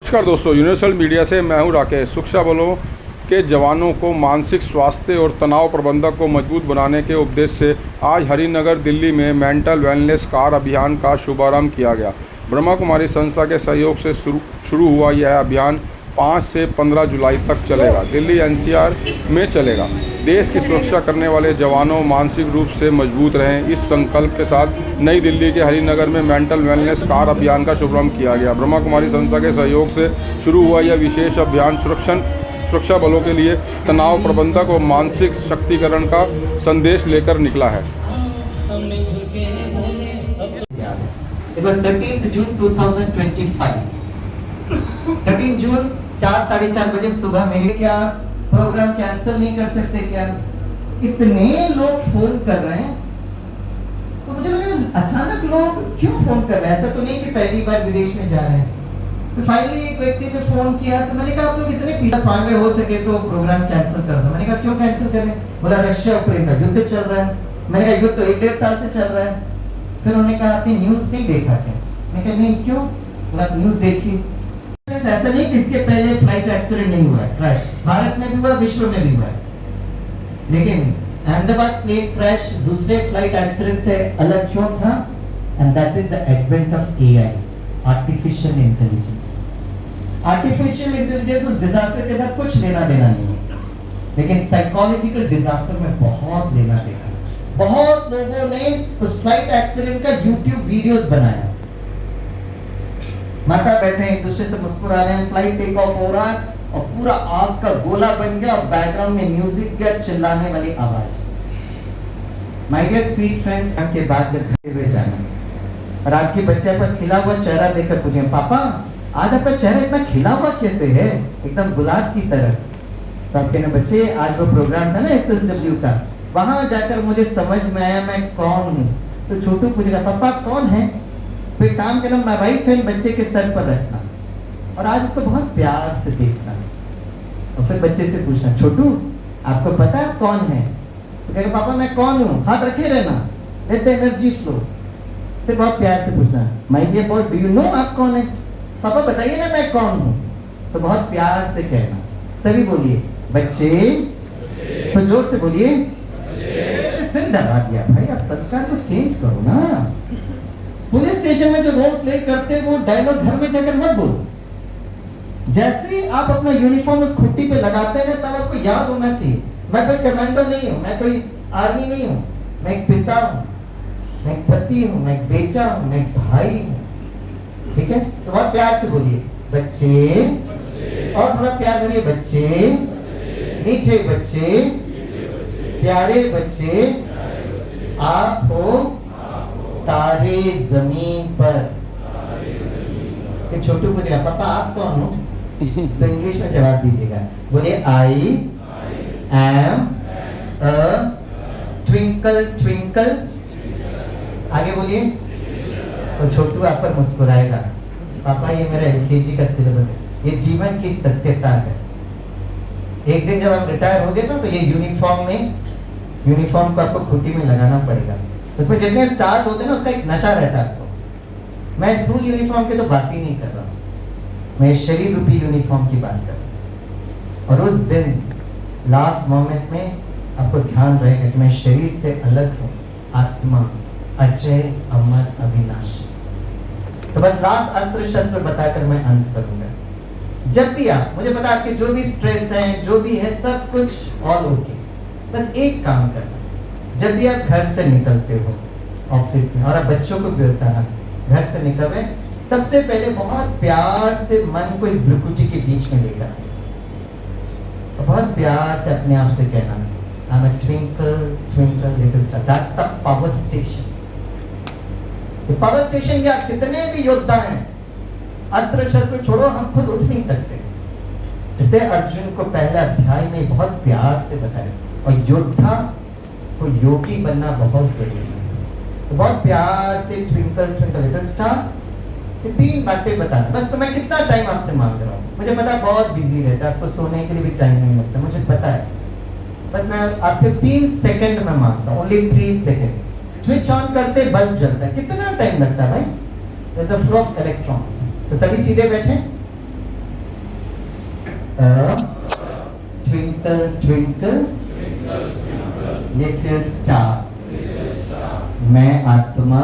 नमस्कार दोस्तों, universal media से मैं हूं राकेश। सुरक्षा बलों के जवानों को मानसिक स्वास्थ्य और तनाव प्रबंधन को मजबूत बनाने के उद्देश्य से आज हरिनगर दिल्ली में मेंटल वेलनेस कार अभियान का शुभारंभ किया गया। ब्रह्मा कुमारी संस्था के सहयोग से शुरू हुआ यह अभियान 5 से 15 जुलाई तक चलेगा। दिल्ली एनसीआर में चलेगा। देश की सुरक्षा करने वाले जवानों मानसिक रूप से मजबूत रहें, इस संकल्प के साथ नई दिल्ली के हरिनगर में मेंटल वेलनेस कार अभियान का शुभारंभ किया गया। ब्रह्मा कुमारी संस्था के सहयोग से शुरू हुआ यह विशेष अभियान सुरक्षा बलों के लिए तनाव प्रबंधन और मानसिक शक्तिकरण का संदेश लेकर निकला है। It was 13th June 2025. 13 जून 4-4:30 बजे सुबह मेरे क्या प्रोग्राम कैंसिल नहीं कर सकते क्या? इतने लोग फोन कर रहे हैं, तो मुझे लगा अचानक लोग क्यों फोन कर रहे हैं? ऐसा तो नहीं कि पहली बार विदेश में जा रहे हैं। तो फाइनली एक व्यक्ति ने फोन किया, तो मैंने कहा आप लोग इतने पीस में हो सके तो प्रोग्राम कैंसिल कर दो। मैंने कहा क्यों कैंसिल करें? बोला रशिया यूक्रेन का युद्ध चल रहा है। मैंने कहा युद्ध तो 1-1.5 साल से चल रहा है। फिर उन्होंने कहा आपने न्यूज़ नहीं देखा क्या? मैं कहा नहीं, क्यों? बोला न्यूज़ देखी। ऐसा नहीं कि इसके पहले फ्लाइट एक्सीडेंट नहीं हुआ है, क्रैश भारत में भी हुआ, विश्व में भी हुआ है, लेकिन अहमदाबाद प्लेन क्रैश दूसरे फ्लाइट एक्सीडेंट से अलग क्यों था? And that is the advent of AI, artificial intelligence. Artificial intelligence उस डिजास्टर के साथ कुछ लेना देना नहीं है, लेकिन साइकोलॉजिकल डिजास्टर में बहुत लेना देना है। बहुत लोगों ने उस फ्लाइट एक्सीडेंट का यूट्यूब वीडियोस बनाया, माता बैठे एक दूसरे से मुस्कुरा रहे हैं, फ्लाइट टेक ऑफ हो रहा है और पूरा आग का गोला बन गया और बैकग्राउंड में म्यूजिक का चिल्लाने वाली आवाज। माय डियर स्वीट फ्रेंड्स, आपके बाद जब घर हुए जाना और आपके बच्चे पर खिला हुआ चेहरा देखकर पूछे पापा आज आपका चेहरा इतना खिला हुआ कैसे है, एकदम गुलाब की तरह। तो आप कहने बच्चे आज वो प्रोग्राम था ना SSW का, वहां जाकर मुझे समझ में आया मैं कौन हूँ। तो छोटू पूछेगा पापा कौन है? फिर काम करना मैं राइट हैंड बच्चे के सर पर रखना और आज उसको बहुत प्यार से देखना और फिर बच्चे से पूछना छोटू आपको पता है कौन है? तो कहेगा पापा मैं कौन हूँ, हाथ रखे रहना, लेट द एनर्जी फ्लो। फिर बहुत प्यार से पूछना my dear boy do you know आप कौन है? पापा बताइए ना मैं कौन हूँ। तो बहुत प्यार से कहना, सभी बोलिए बच्चे, तो जोर से बोलिए। फिर डरा दिया भाई, आप संस्कार को चेंज करो ना। पुलिस स्टेशन में जो रोल प्ले करते हैं वो डायलॉग घर में जाकर मत बोलो। जैसे आप अपना यूनिफॉर्म उस खुट्टी पे लगाते हैं तब आपको याद होना चाहिए मैं कोई कमांडो नहीं हूँ, मैं कोई आर्मी नहीं हूँ, मैं एक पिता हूँ, मैं एक पति हूँ, मैं एक बेटा हूँ, मैं एक भाई हूँ। ठीक है, तो बहुत प्यार से बोलिए बच्चे, और थोड़ा प्यार करिए बच्चे, नीचे बच्चे, प्यारे बच्चे, आप हो तारे जमीन पर। छोटू पूछेगा पापा आप कौन हो? तो इंग्लिश में जवाब दीजिएगा, बोलिए I am a twinkle twinkle. आगे बोलिए। तो छोटू आप पर मुस्कुराएगा, पापा ये मेरा LKG का सिलेबस है, ये जीवन की सत्यता है। एक दिन जब आप रिटायर हो गए ना तो ये यूनिफॉर्म को आपको खुटी में लगाना पड़ेगा। उसमें जितने स्टार्स होते हैं ना उसका एक नशा रहता है आपको। मैं स्कूल यूनिफॉर्म की तो बात ही नहीं कर रहा हूँ, मैं शरीर रूपी यूनिफॉर्म की बात कर रहा हूँ। और उस दिन लास्ट मोमेंट में आपको ध्यान रहेगा कि मैं शरीर से अलग हूँ, आत्मा अजय अमर अविनाशी। तो बस लास्ट अस्त्र शस्त्र बताकर मैं अंत करूंगा। जब भी आप, मुझे पता आपके जो भी स्ट्रेस है जो भी है सब कुछ ऑल ओके, बस एक काम करना, जब भी आप घर से निकलते हो ऑफिस में, और आप बच्चों को भी बताना घर से निकल रहे, सबसे पहले बहुत प्यार से मन को इस भ्रुकुटी के बीच में लेकर और बहुत प्यार से अपने आप से कहना I'm a twinkle twinkle little star. That's the power station. ये पावर स्टेशन के आप कितने भी योद्धा हैं, अस्त्र शस्त्र छोड़ो, हम खुद उठ नहीं सकते। इसलिए अर्जुन को पहले अध्याय में बहुत प्यार से बताया, और योद्धा को योगी बनना बहुत जरूरी है। तो बहुत प्यार से ट्विंकल ट्विंकल लिटिल स्टार, ये 3 बातें बताना। बस तो मैं कितना टाइम आपसे मांग रहा हूँ, मुझे पता है बहुत बिजी रहता है, आपको सोने के लिए भी टाइम नहीं लगता, मुझे पता है। बस मैं आपसे 3 सेकंड में मांगता हूँ, ओनली 3 सेकंड। स्विच ऑन करते बल्ब जलता है, कितना टाइम लगता है भाई? There's a flow of electrons. तो सभी सीधे बैठे, A twinkle twinkle little star, मैं आत्मा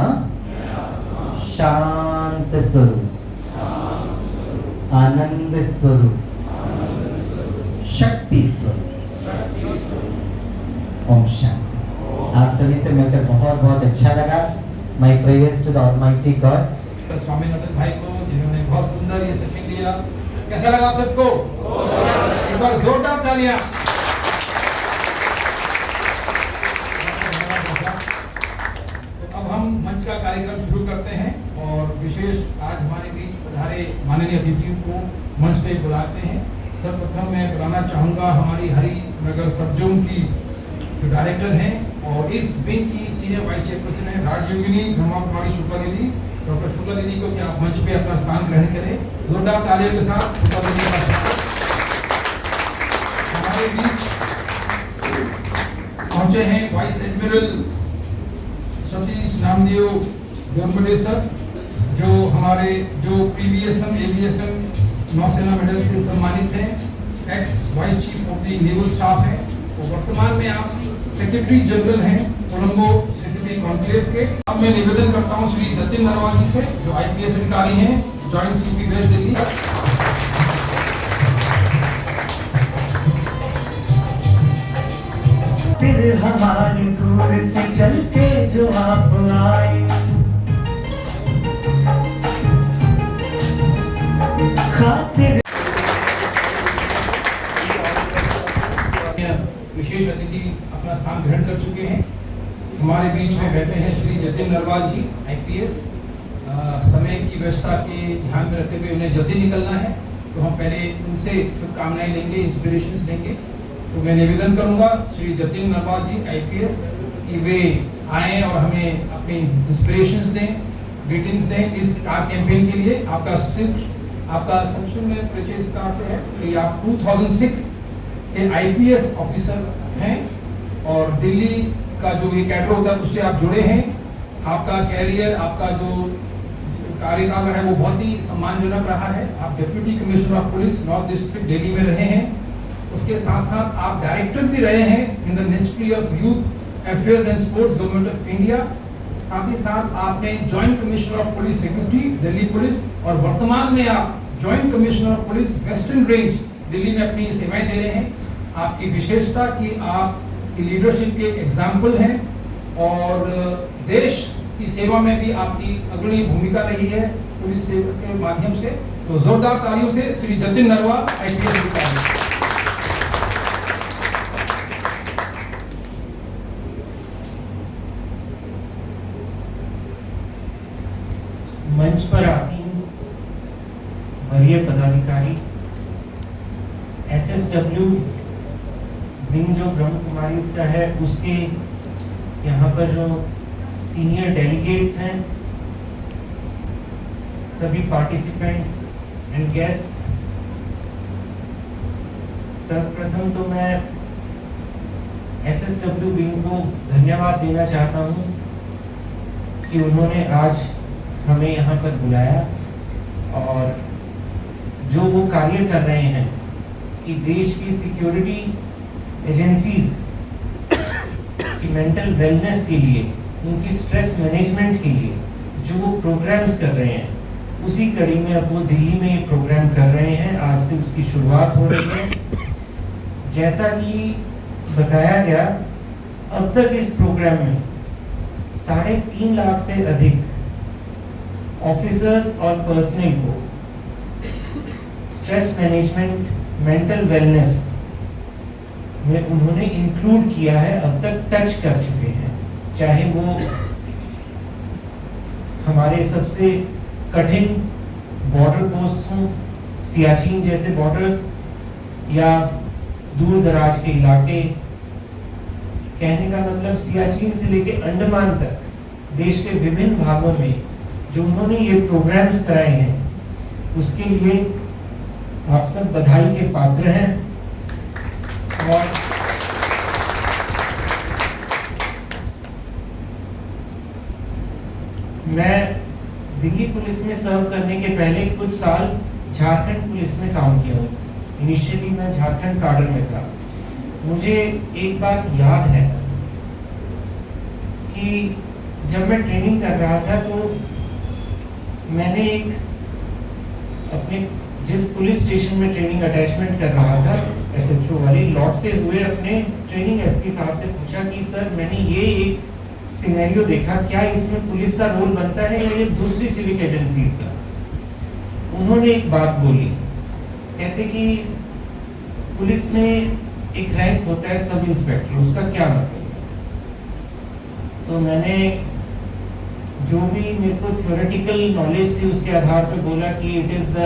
शांत स्वरूप, आनंद स्वरूप, शक्ति स्वरूप। ओम शांति। आप सभी से मिलकर बहुत बहुत अच्छा लगा। My prayers to the almighty God. Swaminathan भाई को जिन्होंने बहुत सुंदर ये सेशन लिया, कैसा लगा आप सबको? एक बार जोरदार तालियां। तो अब हम मंच का कार्यक्रम शुरू करते हैं और विशेष आज हमारे बीच पधारे माननीय अतिथियों को मंच पे बुलाते हैं। सर्वप्रथम मैं बुलाना चाहूँगा हमारी हरिनगर सब जोन की जो डायरेक्टर हैं और इस विंग की सीनियर वाइस चेयरपर्सन है राजयोगिनी ब्रह्मा कुमारी शुक्ला दीदी। डॉक्टर शुक्ला दीदी को क्या आप मंच पे अपना स्थान ग्रहण करें, जोरदार तालियों के साथ शुक्ला दीदी का स्वागत। हमारे बीच पहुंचे हैं vice admiral Satish Namdev Gormade sir, जो हमारे जो पीवीएसएम एवीएसएम नौसेना मेडल से सम्मानित हैं, x vice chief of the naval staff है और वर्तमान में आप सेक्रेटरी जनरल हैं कोलंबो सिटी कॉन्क्लेव के। अब मैं निवेदन करता हूं श्री जतिन नरवाल जी से, जो आईपीएस अधिकारी हैं, जॉइंट सीपी वेस्ट दिल्ली। फिर हमारी दूर से चल के जो आप आए, खातिर विशेष अतिथि अपना स्थान ग्रहण कर चुके हैं। हमारे बीच में बैठे हैं श्री जतिन नरवाल जी आईपीएस। समय की व्यवस्था के ध्यान में रखते हुए उन्हें जल्दी निकलना है, तो हम पहले उनसे शुभकामनाएं लेंगे, इंस्पिरेशंस लेंगे। तो मैं निवेदन करूंगा श्री जतिन नरवाल जी आईपीएस कि वे आएँ और हमें अपनी इंस्पिरेशंस दें, ग्रीटिंग्स दें इस कार कैंपेन के लिए। आपका संक्षिप्त में परिचय इस कार से है कि आप 2006 के आईपीएस ऑफिसर हैं और दिल्ली का जो ये कैडर होता है उससे आप जुड़े हैं। आपका कैरियर, आपका जो कार्यकाल है वो बहुत ही सम्मानजनक रहा है। आप deputy commissioner of police north district Delhi में रहे हैं। उसके साथ साथ आप डायरेक्टर भी रहे हैं in the ministry of youth affairs and sports government of India. साथ ही साथ आपने joint commissioner of police secretary Delhi police और वर्तमान में आप joint commissioner of police western range Delhi में अपनी सेवाएं दे रहे हैं। आपकी विशेषता कि आप की लीडरशिप के एग्जाम्पल हैं और देश की सेवा में भी आपकी अग्रणी भूमिका रही है पुलिस सेवा के माध्यम से। तो जोरदार तालियों से श्री जतिन नरवाल आईपीएस अधिकारी। मंच पर आसीन वरीय पदाधिकारी, एसएसडब्ल्यू विंग जो ब्रह्म कुमारी का है उसके यहाँ पर जो सीनियर डेलीगेट्स हैं, सभी पार्टिसिपेंट्स एंड गेस्ट्स, सर्वप्रथम तो मैं एसएसडब्ल्यू विंग को धन्यवाद देना चाहता हूँ कि उन्होंने आज हमें यहाँ पर बुलाया और जो वो कार्य कर रहे हैं कि देश की सिक्योरिटी एजेंसीज की मेंटल वेलनेस के लिए, उनकी स्ट्रेस मैनेजमेंट के लिए जो वो प्रोग्राम्स कर रहे हैं, उसी कड़ी में अब वो दिल्ली में ये प्रोग्राम कर रहे हैं। आज से उसकी शुरुआत हो रही है। जैसा कि बताया गया, अब तक इस प्रोग्राम में 3.5 लाख से अधिक ऑफिसर्स और पर्सनल को स्ट्रेस मैनेजमेंट, मेंटल वेलनेस में उन्होंने इंक्लूड किया है, अब तक टच कर चुके हैं। चाहे वो हमारे सबसे कठिन बॉर्डर पोस्ट हों, सियाचिन जैसे बॉर्डर्स, या दूर दराज के इलाके। कहने का मतलब सियाचिन से लेके अंडमान तक देश के विभिन्न भागों में जो उन्होंने ये प्रोग्राम्स कराए हैं, उसके लिए आप सब बधाई के पात्र हैं। और मैं दिल्ली पुलिस में सर्व करने के पहले कुछ साल झारखंड पुलिस में काम किया हूँ। इनिशियली मैं झारखंड काडर में था। मुझे एक बात याद है कि जब मैं ट्रेनिंग कर रहा था तो मैंने एक अपने जिस पुलिस स्टेशन में ट्रेनिंग अटैचमेंट कर रहा था एसएचओ वाली, लौटते हुए अपने ट्रेनिंग एसपी साहब से पूछा कि सर मैंने ये एक सिनेरियो देखा, क्या इसमें पुलिस का रोल बनता है या ये दूसरी सिविक एजेंसीज का? उन्होंने एक बात बोली, कहते कि पुलिस में एक रैंक होता है सब इंस्पेक्टर, उसका क्या मतलब है? तो मैंने जो भी मेरे को थ्योरेटिकल नॉलेज थी उसके आधार पे बोला कि it is the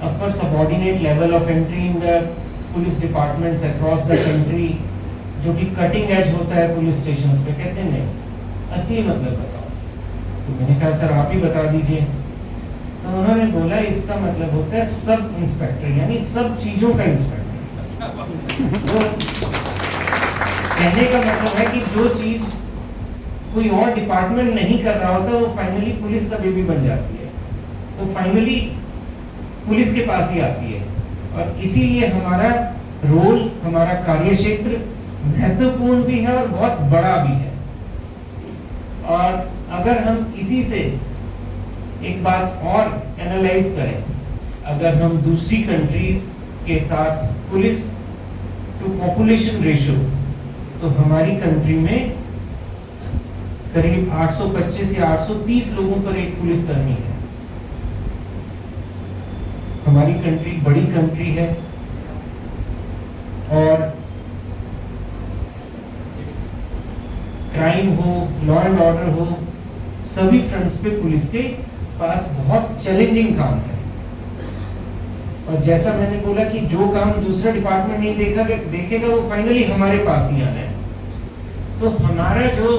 upper subordinate level of entry in the police departments across the country, जो कि कटिंग एज होता है पुलिस स्टेशंस पे। कहते हैं नहीं, असली मतलब बताओ। तो मैंने कहा सर आप ही बता दीजिए। तो उन्होंने बोला इसका मतलब होता है सब इंस्पेक्टर, यानी सब चीजों का इंस्पेक्टर। तो कहने का मतलब है कि जो चीज कोई और डिपार्टमेंट नहीं कर रहा होता वो फाइनली पुलिस का बेबी बन जाती है, वो फाइनली पुलिस के पास ही आती है। और इसीलिए हमारा रोल, हमारा कार्य क्षेत्र महत्वपूर्ण भी है और बहुत बड़ा भी है। और अगर हम इसी से एक बात और एनालाइज करें, अगर हम दूसरी कंट्रीज के साथ पुलिस टू पॉपुलेशन रेशियो, तो हमारी कंट्री में करीब 825 या 830 लोगों पर एक पुलिसकर्मी है। हमारी कंट्री बड़ी कंट्री है और क्राइम हो, लॉ एंड ऑर्डर हो, सभी फ्रंट्स पे पुलिस के पास बहुत चैलेंजिंग काम है। और जैसा मैंने बोला कि जो काम दूसरा डिपार्टमेंट नहीं देखेगा वो फाइनली हमारे पास ही आना है। तो हमारा जो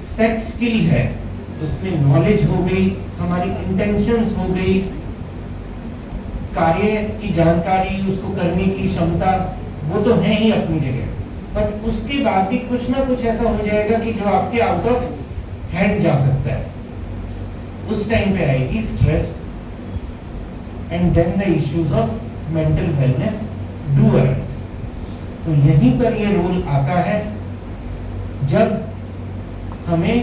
सेट स्किल है उसमें नॉलेज हो गई, हमारी इंटेंशंस हो गई, कार्य की जानकारी, उसको करने की क्षमता, वो तो है ही अपनी जगह, पर उसके बाद भी कुछ ना कुछ ऐसा हो जाएगा कि जो आपके आउट ऑफ हैंड जा सकता है। उस टाइम पे आएगी stress and then the issues of mental wellness do arise. तो यहीं पर ये रोल आता है जब हमें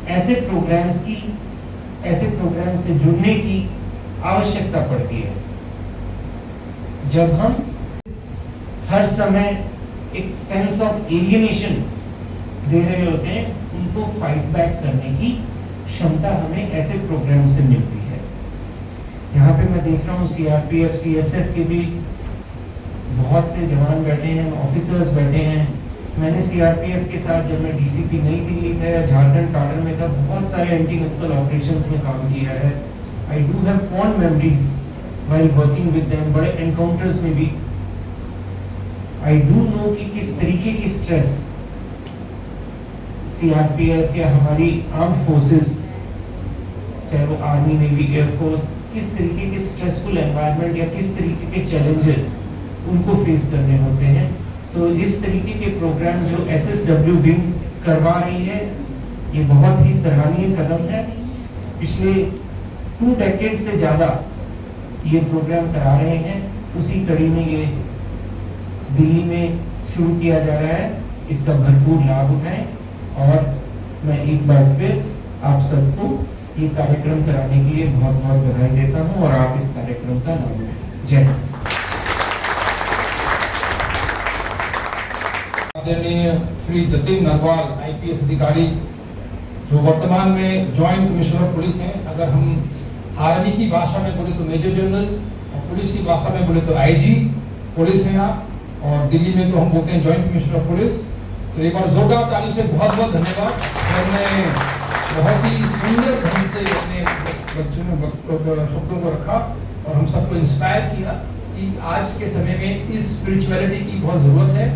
ऐसे प्रोग्राम्स से जुड़ने की आवश्यकता पड़ती है, जब हम हर समय एक सेंस ऑफ एलियनेशन दे रहे होते हैं, उनको फाइट बैक करने की क्षमता हमें ऐसे प्रोग्राम से मिलती है। यहाँ पे मैं देख रहा हूँ सीआरपीएफ, सीएसएफ के भी बहुत से जवान बैठे हैं, ऑफिसर्स बैठे हैं। मैंने सीआरपीएफ के साथ जब मैं डीसीपी नई दिल्ली था या झारखंड काडर में था, बहुत सारे एंटी नक्सल ऑपरेशंस में काम किया है। I do have fond memories while working with them, बड़े एनकाउंटर्स में भी। आई डू नो कि किस तरीके की स्ट्रेस सीआरपीएफ या हमारी आर्म्ड फोर्सेस, चाहे वो आर्मी, नेवी, एयरफोर्स, किस तरीके के स्ट्रेसफुल एनवायरनमेंट या किस तरीके के चैलेंजेस उनको फेस करने होते हैं। तो इस तरीके के प्रोग्राम जो एसएसडब्ल्यू विंग करवा रही है, ये बहुत ही सराहनीय कदम है। पिछले 2 डेकेड से ज्यादा ये प्रोग्राम करा रहे हैं, उसी कड़ी में ये दिल्ली में शुरू किया जा रहा है। इसका भरपूर लाभ उठाएं और मैं एक बार फिर आप सबको ये कार्यक्रम कराने के लिए बहुत बहुत बधाई देता हूं और आप इस कार्यक्रम का लाभ उठाएं। जय हिंद। आदरणीय श्री जतिन नरवाल आईपीएस अधिकारी, जो वर्तमान में जॉइंट कमिश्नर ऑफ पुलिस हैं। अगर हम आर्मी की भाषा में बोले तो मेजर जनरल, और पुलिस की भाषा में बोले तो आईजी पुलिस हैं आप, और दिल्ली में तो हम बोलते हैं जॉइंट कमिश्नर ऑफ पुलिस। तो एक बार जोरदार ताली से बहुत बहुत धन्यवाद। हमने बहुत ही सुंदर ढंग से अपने शब्दों को रखा और हम सबको इंस्पायर किया कि आज के समय में इस स्पिरिचुअलिटी की बहुत ज़रूरत है।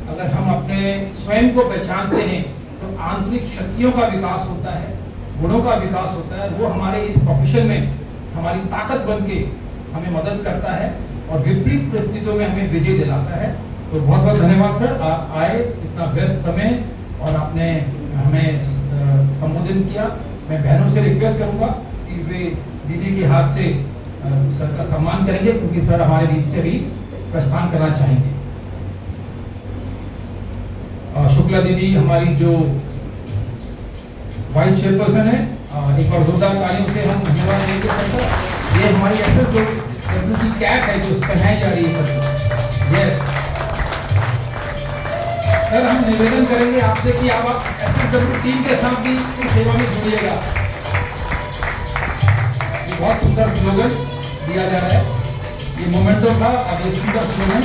अगर हम अपने स्वयं को पहचानते हैं तो आंतरिक शक्तियों का विकास होता है, गुणों का विकास होता है। वो हमारे इस प्रोफेशन में हमारी ताकत बन के हमें मदद करता है और विपरीत परिस्थितियों में हमें विजय दिलाता है। तो बहुत बहुत धन्यवाद सर, आप आए इतना व्यस्त समय और आपने हमें संबोधित किया। मैं बहनों से रिक्वेस्ट करूंगा कि वे दीदी के हाथ से सर का सम्मान करेंगे, क्योंकि सर हमारे बीच से भी प्रस्थान करना चाहेंगे। शुक्ला दीदी हमारी जो वाइस चेयरपर्सन है, एक बार जोरदार तालियों से हम धन्यवाद देंगे सर। ये हमारी एक्सेस की कैप है जो पहनाई जा रही है सर। यस सर, हम निवेदन करेंगे आपसे कि आप एसएसडब्ल्यू टीम के साथ भी इस सेवा में जुड़िएगा। ये बहुत सुंदर स्लोगन दिया जा रहा है, ये मोमेंटो था, अब ये सुंदर स्लोगन।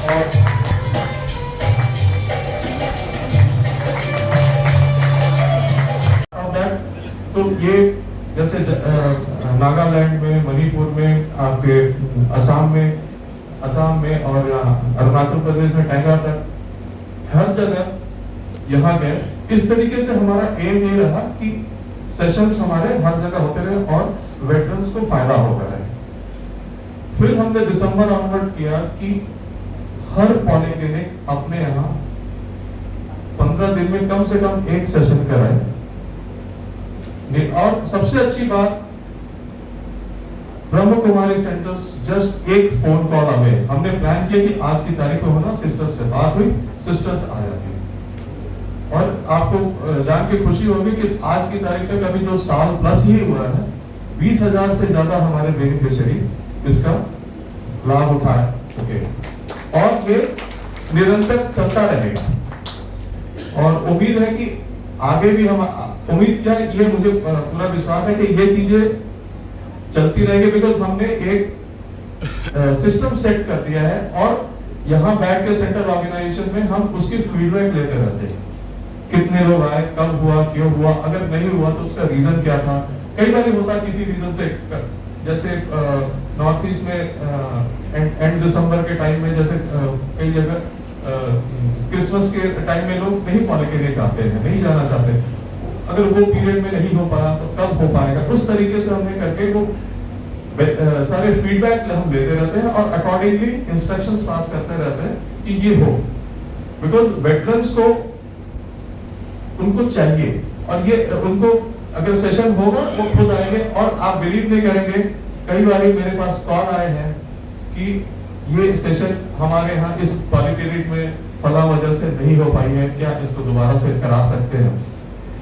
और तो ये जैसे नागालैंड में, मणिपुर में, आपके असम में और अरुणाचल प्रदेश में टैंगा तक हर जगह यहाँ गए। इस तरीके से हमारा एम ये रहा कि सेशंस हमारे हर जगह होते रहे और वेटरन्स को फायदा होता रहे। फिर हमने दिसंबर ऑनवर्ड किया कि हर पॉलिक्लिनिक अपने यहाँ 15 दिन में कम से कम एक सेशन कराए। और सबसे अच्छी बात, ब्रह्म कुमारी सेंटर्स जस्ट एक फोन कॉल अवे। हमने प्लान किया कि आज की तारीख को होना, सिस्टर्स से बात हुई, सिस्टर्स आ जाती। और आपको जान के खुशी होगी कि आज की तारीख तक अभी जो साल प्लस ही हुआ है, 20,000 से ज्यादा हमारे बेनिफिशियरी इसका लाभ उठा चुके हैं और ये निरंतर चलता रहेगा। और उम्मीद है कि आगे भी हम उम्मीद क्या, ये मुझे पूरा विश्वास है कि ये चीजें चलती रहेगी, बिकॉज हमने एक सिस्टम सेट कर दिया है और यहाँ बैठ के सेंट्रल ऑर्गेनाइजेशन में हम उसकी फीडबैक लेते रहते हैं। कितने लोग आए, कब हुआ, क्यों हुआ, अगर नहीं हुआ तो उसका रीजन क्या था। कई बार होता किसी रीजन से, जैसे नॉर्थ ईस्ट में एंड दिसंबर के टाइम में, जैसे कई जगह क्रिसमस के टाइम में लोग नहीं पॉलिक्लिनिक आते हैं, नहीं जाना चाहते। अगर वो पीरियड में नहीं हो पाया तो कब हो पाएगा, उस तरीके से हमने करके वो सारे फीडबैक हम लेते रहते हैं और अकॉर्डिंगली इंस्ट्रक्शंस पास करते रहते हैं कि ये हो। बिकॉज वेटरन्स को उनको चाहिए और ये उनको अगर सेशन होगा वो खुद आएंगे। और आप बिलीव नहीं करेंगे, कई बार मेरे पास कॉल आए हैं कि ये सेशन हमारे यहाँ इस पॉलिक्लिनिक में फला वजह से नहीं हो पाई है, क्या इसको दोबारा से करा सकते हैं।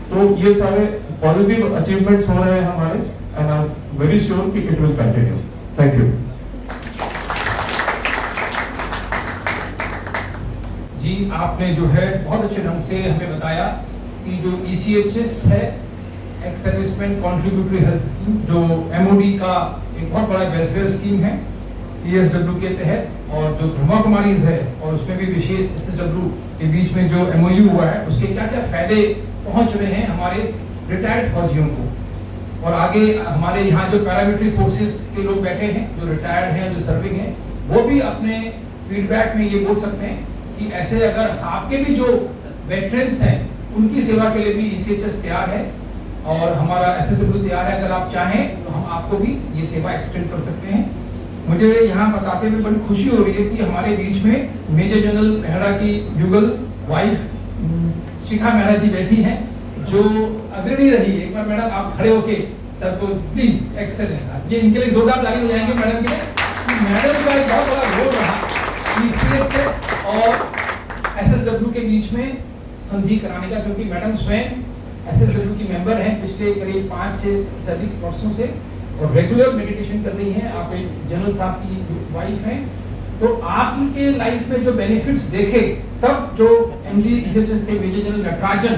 तो ये सारे पॉजिटिव अचीवमेंट्स हो रहे हैं हमारे, and I am very sure कि it will continue. Thank you जी, आपने जो है बहुत अच्छे ढंग से हमें बताया कि जो ECHS है, ex serviceman contributory health scheme, जो MOD का एक बहुत बड़ा वेलफेयर स्कीम है ESW के तहत, और जो ब्रह्मा कुमारीज है और उसमें भी विशेष SSW के बीच में जो MOU हुआ है, उसके क्या क्या फायदे पहुंच रहे हैं हमारे रिटायर्ड फौजियों को। और आगे हमारे यहाँ जो पैरामिलिट्री फोर्सेस के लोग बैठे हैं, जो रिटायर्ड हैं, जो सर्विंग हैं, वो भी अपने फीडबैक में ये बोल सकते हैं कि ऐसे अगर आपके भी जो वेटरन्स हैं उनकी सेवा के लिए भी ECHS तैयार है और हमारा SSW तैयार है। अगर आप चाहें तो हम आपको भी ये सेवा एक्सटेंड कर सकते हैं। मुझे यहाँ बताते हुए बड़ी खुशी हो रही है कि हमारे बीच में मेजर जनरल मेहरा की युगल वाइफ शिखा मेहरा जी बैठी हैं, जो अग्रणी रही। एक बार मैडम आप खड़े होके सर को प्लीज, एक्सेलेंट, ये इनके लिए जोरदार ताली हो जाएंगे मैडम के लिए। मैडम का एक बहुत बड़ा रोल रहा ECHS और SSW के बीच में संधि कराने का, क्योंकि मैडम स्वयं SSW की मेंबर हैं पिछले करीब 5 से अधिक वर्षों से और रेगुलर मेडिटेशन कर रही हैं। आप एक जनरल साहब की वाइफ हैं, तो आपके लाइफ में जो बेनिफिट्स देखे, तब जो MD ECHS थे मेजर जनरल नटराजन,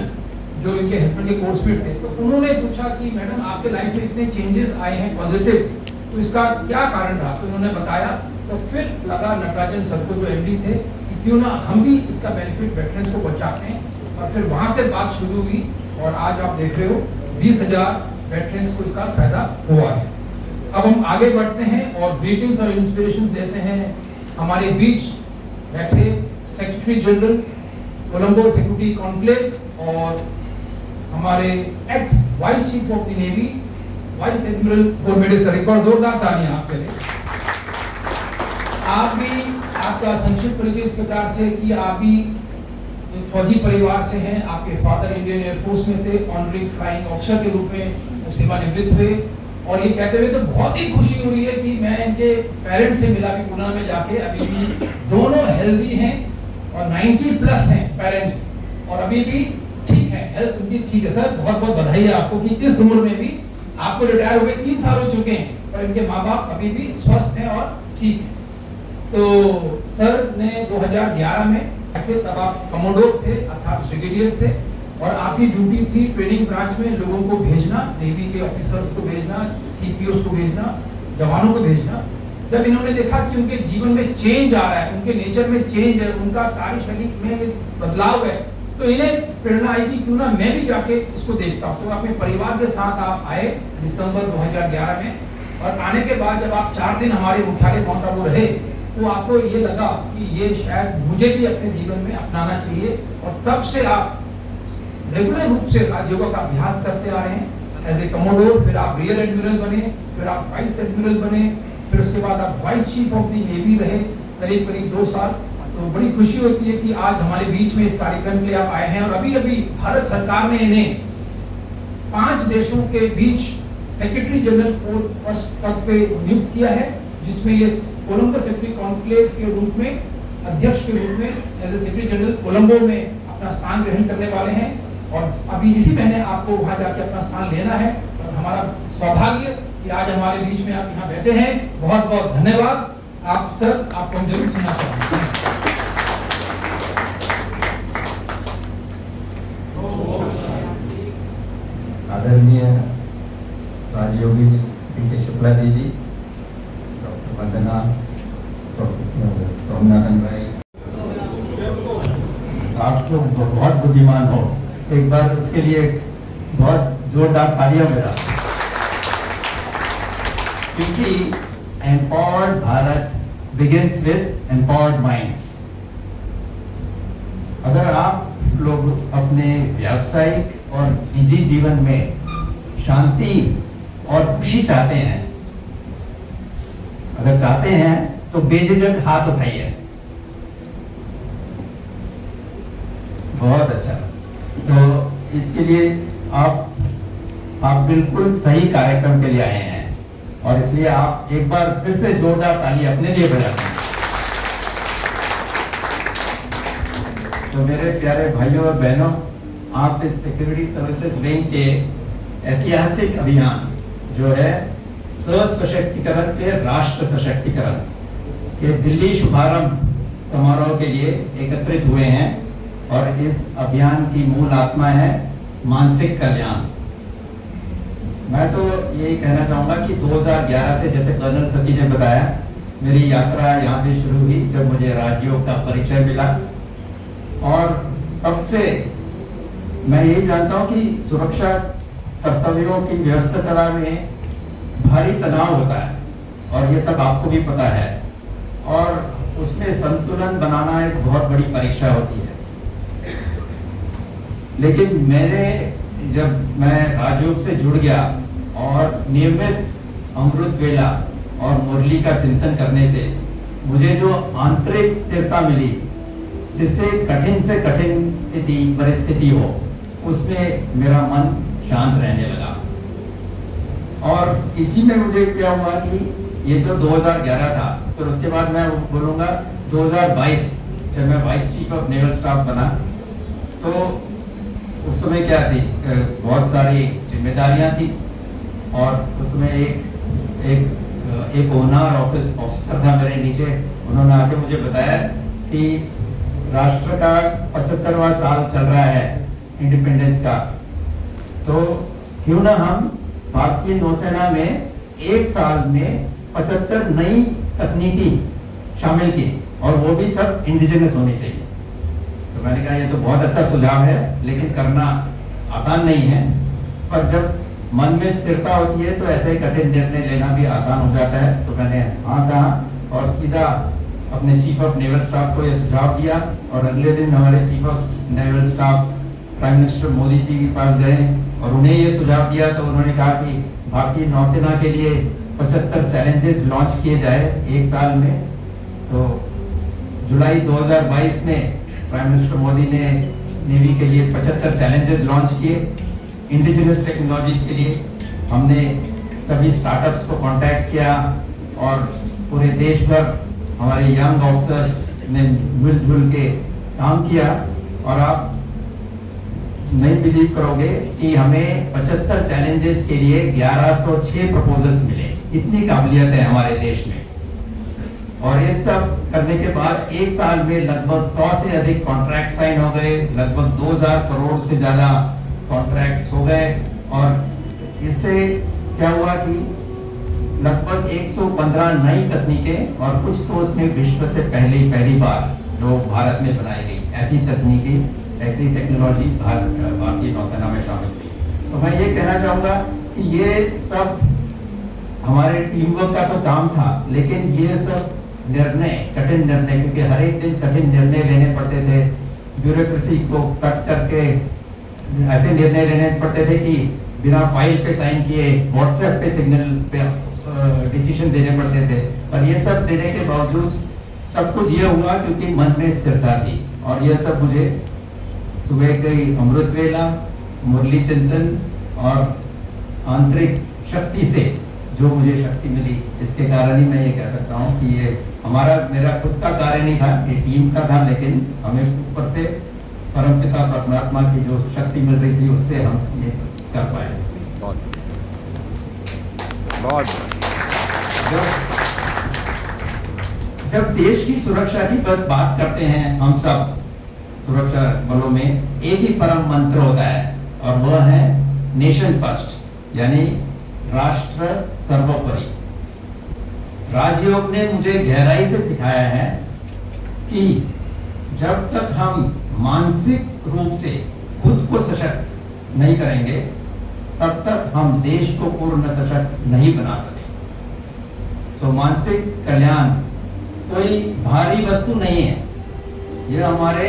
जो इनके हस्बैंड के कोर्स में थे, तो उन्होंने पूछा कि मैडम आपके लाइफ में इतने चेंजेस आए हैं पॉजिटिव, तो इसका क्या कारण रहा। तो उन्होंने बताया, तो फिर लगा नटराजन सर को जो MD थे कि क्यों ना हम भी इसका बेनिफिट वेटरन्स को पहुंचाते हैं। और फिर वहां से बात शुरू हुई और आज आप देख रहे हो 20,000 वेटरन्स को इसका फायदा हुआ है। अब हम आगे बढ़ते हैं और ग्रीटिंग्स और इंस्पिरेशंस देते हैं। हमारे बीच बैठे secretary general Colombo security conclave और हमारे ex vice chief of the navy vice admiral Gormade sir, एक बार जोरदार तालियां आपके लिए। आप भी, आपका संक्षिप्त परिचय इस प्रकार से कि आप भी एक फौजी परिवार से हैं। आपके फादर इंडियन एयरफोर्स में थे, ऑनरी फ्लाइंग ऑफिसर के रूप में सेवानिवृत्त हुए और ये कहते हुए तो बहुत ही खुशी हो रही है कि मैं इनके पेरेंट्स से मिला भी पूना में जाके, अभी भी दोनों हेल्दी हैं और 90+ हैं पेरेंट्स और अभी भी ठीक है, हेल्थ उनकी ठीक है। सर बहुत बहुत बधाई है आपको कि इस उम्र में भी आपको रिटायर हो गए 3 साल हो चुके हैं और इनके माँ बाप अभी भी स्वस्थ हैं और ठीक हैं। तो सर ने 2011 में तब आप कमोडोर थे अर्थात ब्रिगेडियर थे और आपकी ड्यूटी थी ट्रेनिंग ब्रांच में लोगों को भेजना, नेवी के ऑफिसर्स को भेजना, सीपीओस को भेजना, जवानों को भेजना। जब इन्होंने देखा कि उनके जीवन में चेंज आ रहा है, उनके नेचर में चेंज है, उनका कार्यशैली में बदलाव है, तो इन्हें प्रेरणा आई कि क्यों ना मैं भी जाके इसको देखता हूँ। तो अपने परिवार के साथ आप आए दिसंबर 2011 में और आने के बाद जब आप 4 दिन हमारे मुख्यालय माउंट आबू रहे तो आपको ये लगा कि ये शायद मुझे भी अपने जीवन में अपनाना चाहिए और तब से आप रेगुलर रूप से राजयोगा का अभ्यास करते आ रहे हैं एज ए कमोडोर। फिर आप रियर एडमिरल बने, फिर आप वाइस एडमिरल बने, फिर उसके बाद आप vice chief of the navy रहे करीब करीब 2 साल। तो बड़ी खुशी होती है कि आज हमारे बीच में इस कार्यक्रम के लिए आप आए हैं और अभी अभी भारत सरकार ने इन्हें 5 देशों के बीच सेक्रेटरी जनरल पद पे नियुक्त किया है, जिसमें ये कोलंबो सेक्रेटरी कॉन्क्लेव के रूप में, अध्यक्ष के रूप में as a secretary general Colombo में अपना स्थान ग्रहण करने वाले हैं और अभी इसी महीने आपको वहां जाके अपना स्थान लेना है। और हमारा सौभाग्य कि आज हमारे बीच में आप यहाँ बैठे हैं। बहुत बहुत धन्यवाद आप सर, आपको हम जरूर सुनना चाहेंगे। आदरणीय राजयोगी पी.के. शुक्ला दीदी, डॉक्टर वंदना, सोमनाथन भाई, आप तो बहुत बुद्धिमान हो। एक बार उसके लिए बहुत जोरदार तालियां मेरा, क्योंकि empowered Bharat begins with empowered minds. अगर आप लोग अपने व्यावसायिक और निजी जीवन में शांति और खुशी चाहते हैं, अगर चाहते हैं तो बेझिझक हाथ उठाइए। बहुत अच्छा। तो इसके लिए आप बिल्कुल सही कार्यक्रम के लिए आए हैं और इसलिए आप एक बार फिर से जोरदार ताली अपने लिए बजाते हैं। तो मेरे प्यारे भाइयों और बहनों, आप इस सिक्योरिटी सर्विसेज विंग के ऐतिहासिक अभियान जो है सशक्तिकरण से राष्ट्र सशक्तिकरण के दिल्ली शुभारंभ समारोह के लिए एकत्रित हुए हैं और इस अभियान की मूल आत्मा है मानसिक कल्याण। मैं तो यही कहना चाहूंगा कि 2011 से, जैसे कर्नल सती ने बताया, मेरी यात्रा यहाँ से शुरू हुई जब मुझे राजयोग का परिचय मिला और तब से मैं यही जानता हूँ कि सुरक्षा कर्तव्यों की व्यवस्था में भारी तनाव होता है और ये सब आपको भी पता है और उसमें संतुलन बनाना एक बहुत बड़ी परीक्षा होती है। लेकिन जब मैं राजयोग से जुड़ गया और नियमित अमृत वेला और मुरली का चिंतन करने से मुझे जो आंतरिक स्थिरता मिली, जिससे कठिन से कठिन परिस्थिति हो उसमें मेरा मन शांत रहने लगा। और इसी में मुझे क्या हुआ कि ये तो 2011 था, फिर उसके बाद मैं बोलूँगा 2022 जब मैं vice chief of naval staff बना, तो उस समय क्या थी, बहुत सारी जिम्मेदारियां थी और उसमें एक ओनर ऑफिसर था मेरे नीचे। उन्होंने आके मुझे बताया कि राष्ट्र का 75वां साल चल रहा है इंडिपेंडेंस का, तो क्यों ना हम भारतीय नौसेना में एक साल में 75 नई तकनीकी शामिल की और वो भी सब इंडिजिनस होनी चाहिए। तो मैंने कहा ये तो बहुत अच्छा सुझाव है, लेकिन करना आसान नहीं है, पर जब मन में स्थिरता होती है तो ऐसे ही कठिन निर्णय लेना भी आसान हो जाता है। तो मैंने हाँ कहा और सीधा अपने चीफ ऑफ नेवल स्टाफ को ये सुझाव दिया और अगले दिन हमारे chief of naval staff prime minister Modi ji के पास गए और उन्हें ये सुझाव दिया। तो उन्होंने कहा कि भारतीय नौसेना के लिए 75 चैलेंजेस लॉन्च किए जाए एक साल में। तो जुलाई 2022 में प्राइम मिनिस्टर मोदी ने नेवी के लिए 75 चैलेंजेस लॉन्च किए इंडिजिनस टेक्नोलॉजीज के लिए। हमने सभी स्टार्टअप्स को कांटेक्ट किया और पूरे देश भर हमारे यंग ऑफिसर्स ने मिलजुल के काम किया और आप नहीं बिलीव करोगे कि हमें 75 चैलेंजेस के लिए 1106 प्रपोजल्स मिले। इतनी काबिलियत है हमारे देश में। और ये सब करने के बाद एक साल में लगभग 100 से अधिक कॉन्ट्रैक्ट साइन हो गए, लगभग 2000 करोड़ से ज्यादा कॉन्ट्रैक्ट्स हो गए। और इससे क्या हुआ कि लगभग 115 नई तकनीकें और कुछ तो उसमें विश्व से पहली बार जो भारत में बनाई गई ऐसी तकनीकी, ऐसी टेक्नोलॉजी भारतीय नौसेना में शामिल थी। तो मैं ये कहना चाहूँगा कि ये सब हमारे टीम वर्क का तो काम था, लेकिन ये सब निर्णय, कठिन निर्णय, क्योंकि हर एक दिन कठिन निर्णय लेने पड़ते थे, ब्यूरोक्रेसी को कट करके ऐसे निर्णय लेने पड़ते थे कि बिना फाइल पे साइन किए व्हाट्सएप पे सिग्नल पे डिसीजन देने पड़ते थे। पर ये सब देने के बावजूद सब कुछ ये हुआ क्योंकि मन में स्थिरता थी। और ये सब मुझे सुबह की अमृत वेला, मुरली चिंतन और आंतरिक शक्ति से जो मुझे शक्ति मिली, इसके कारण ही मैं ये कह सकता हूँ कि ये मेरा खुद का कार्य नहीं था, ये टीम का था, लेकिन हमें ऊपर से परमपिता परमात्मा की जो शक्ति मिल रही थी उससे हम ये कर पाए। जब देश की सुरक्षा की बात करते हैं हम सब सुरक्षा बलों में, एक ही परम मंत्र होता है और वह है नेशन फर्स्ट, यानी राष्ट्र सर्वोपरि। राजयोग ने मुझे गहराई से सिखाया है कि जब तक हम मानसिक रूप से खुद को सशक्त नहीं करेंगे तब तक हम देश को पूर्ण सशक्त नहीं बना सकेंगे। तो मानसिक कल्याण कोई भारी वस्तु नहीं है, यह हमारे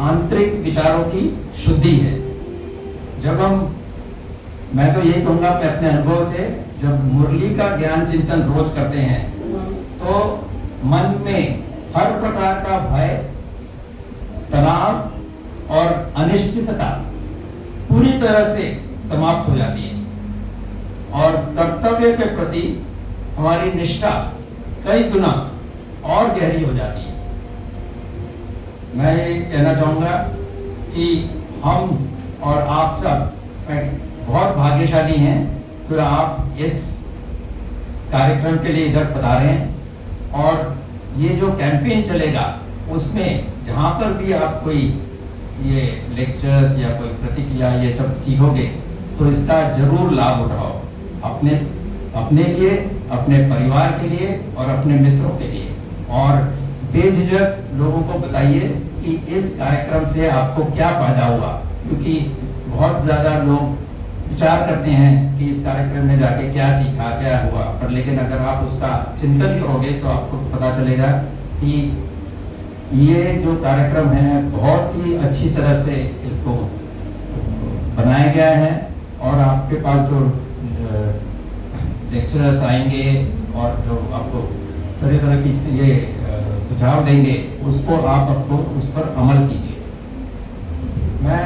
आंतरिक विचारों की शुद्धि है। जब मैं तो यही कहूंगा कि अपने अनुभव से, जब मुरली का ज्ञान चिंतन रोज करते हैं तो मन में हर प्रकार का भय, तनाव और अनिश्चितता पूरी तरह से समाप्त हो जाती है और कर्तव्य के प्रति हमारी निष्ठा कई गुना और गहरी हो जाती है। मैं ये कहना चाहूंगा कि हम और आप सब बहुत भाग्यशाली हैं कि आप इस कार्यक्रम के लिए इधर पधारे हैं। और ये जो कैंपेन चलेगा उसमें जहाँ पर भी आप कोई ये लेक्चर्स या कोई प्रतिक्रिया ये सब सीखोगे तो इसका जरूर लाभ उठाओ, अपने लिए, अपने परिवार के लिए और अपने मित्रों के लिए। और बेझिझक लोगों को बताइए कि इस कार्यक्रम से आपको क्या फायदा हुआ, क्योंकि बहुत ज्यादा लोग विचार करते हैं कि इस कार्यक्रम में जाके क्या सीखा, क्या हुआ, पर लेकिन अगर आप उसका चिंतन करोगे तो आपको पता चलेगा कि ये जो कार्यक्रम है बहुत ही अच्छी तरह से इसको बनाया गया है। और आपके पास जो लेक्चरर्स आएंगे और जो आपको तरह तरह की ये सुझाव देंगे उसको आप उस पर अमल कीजिए। मैं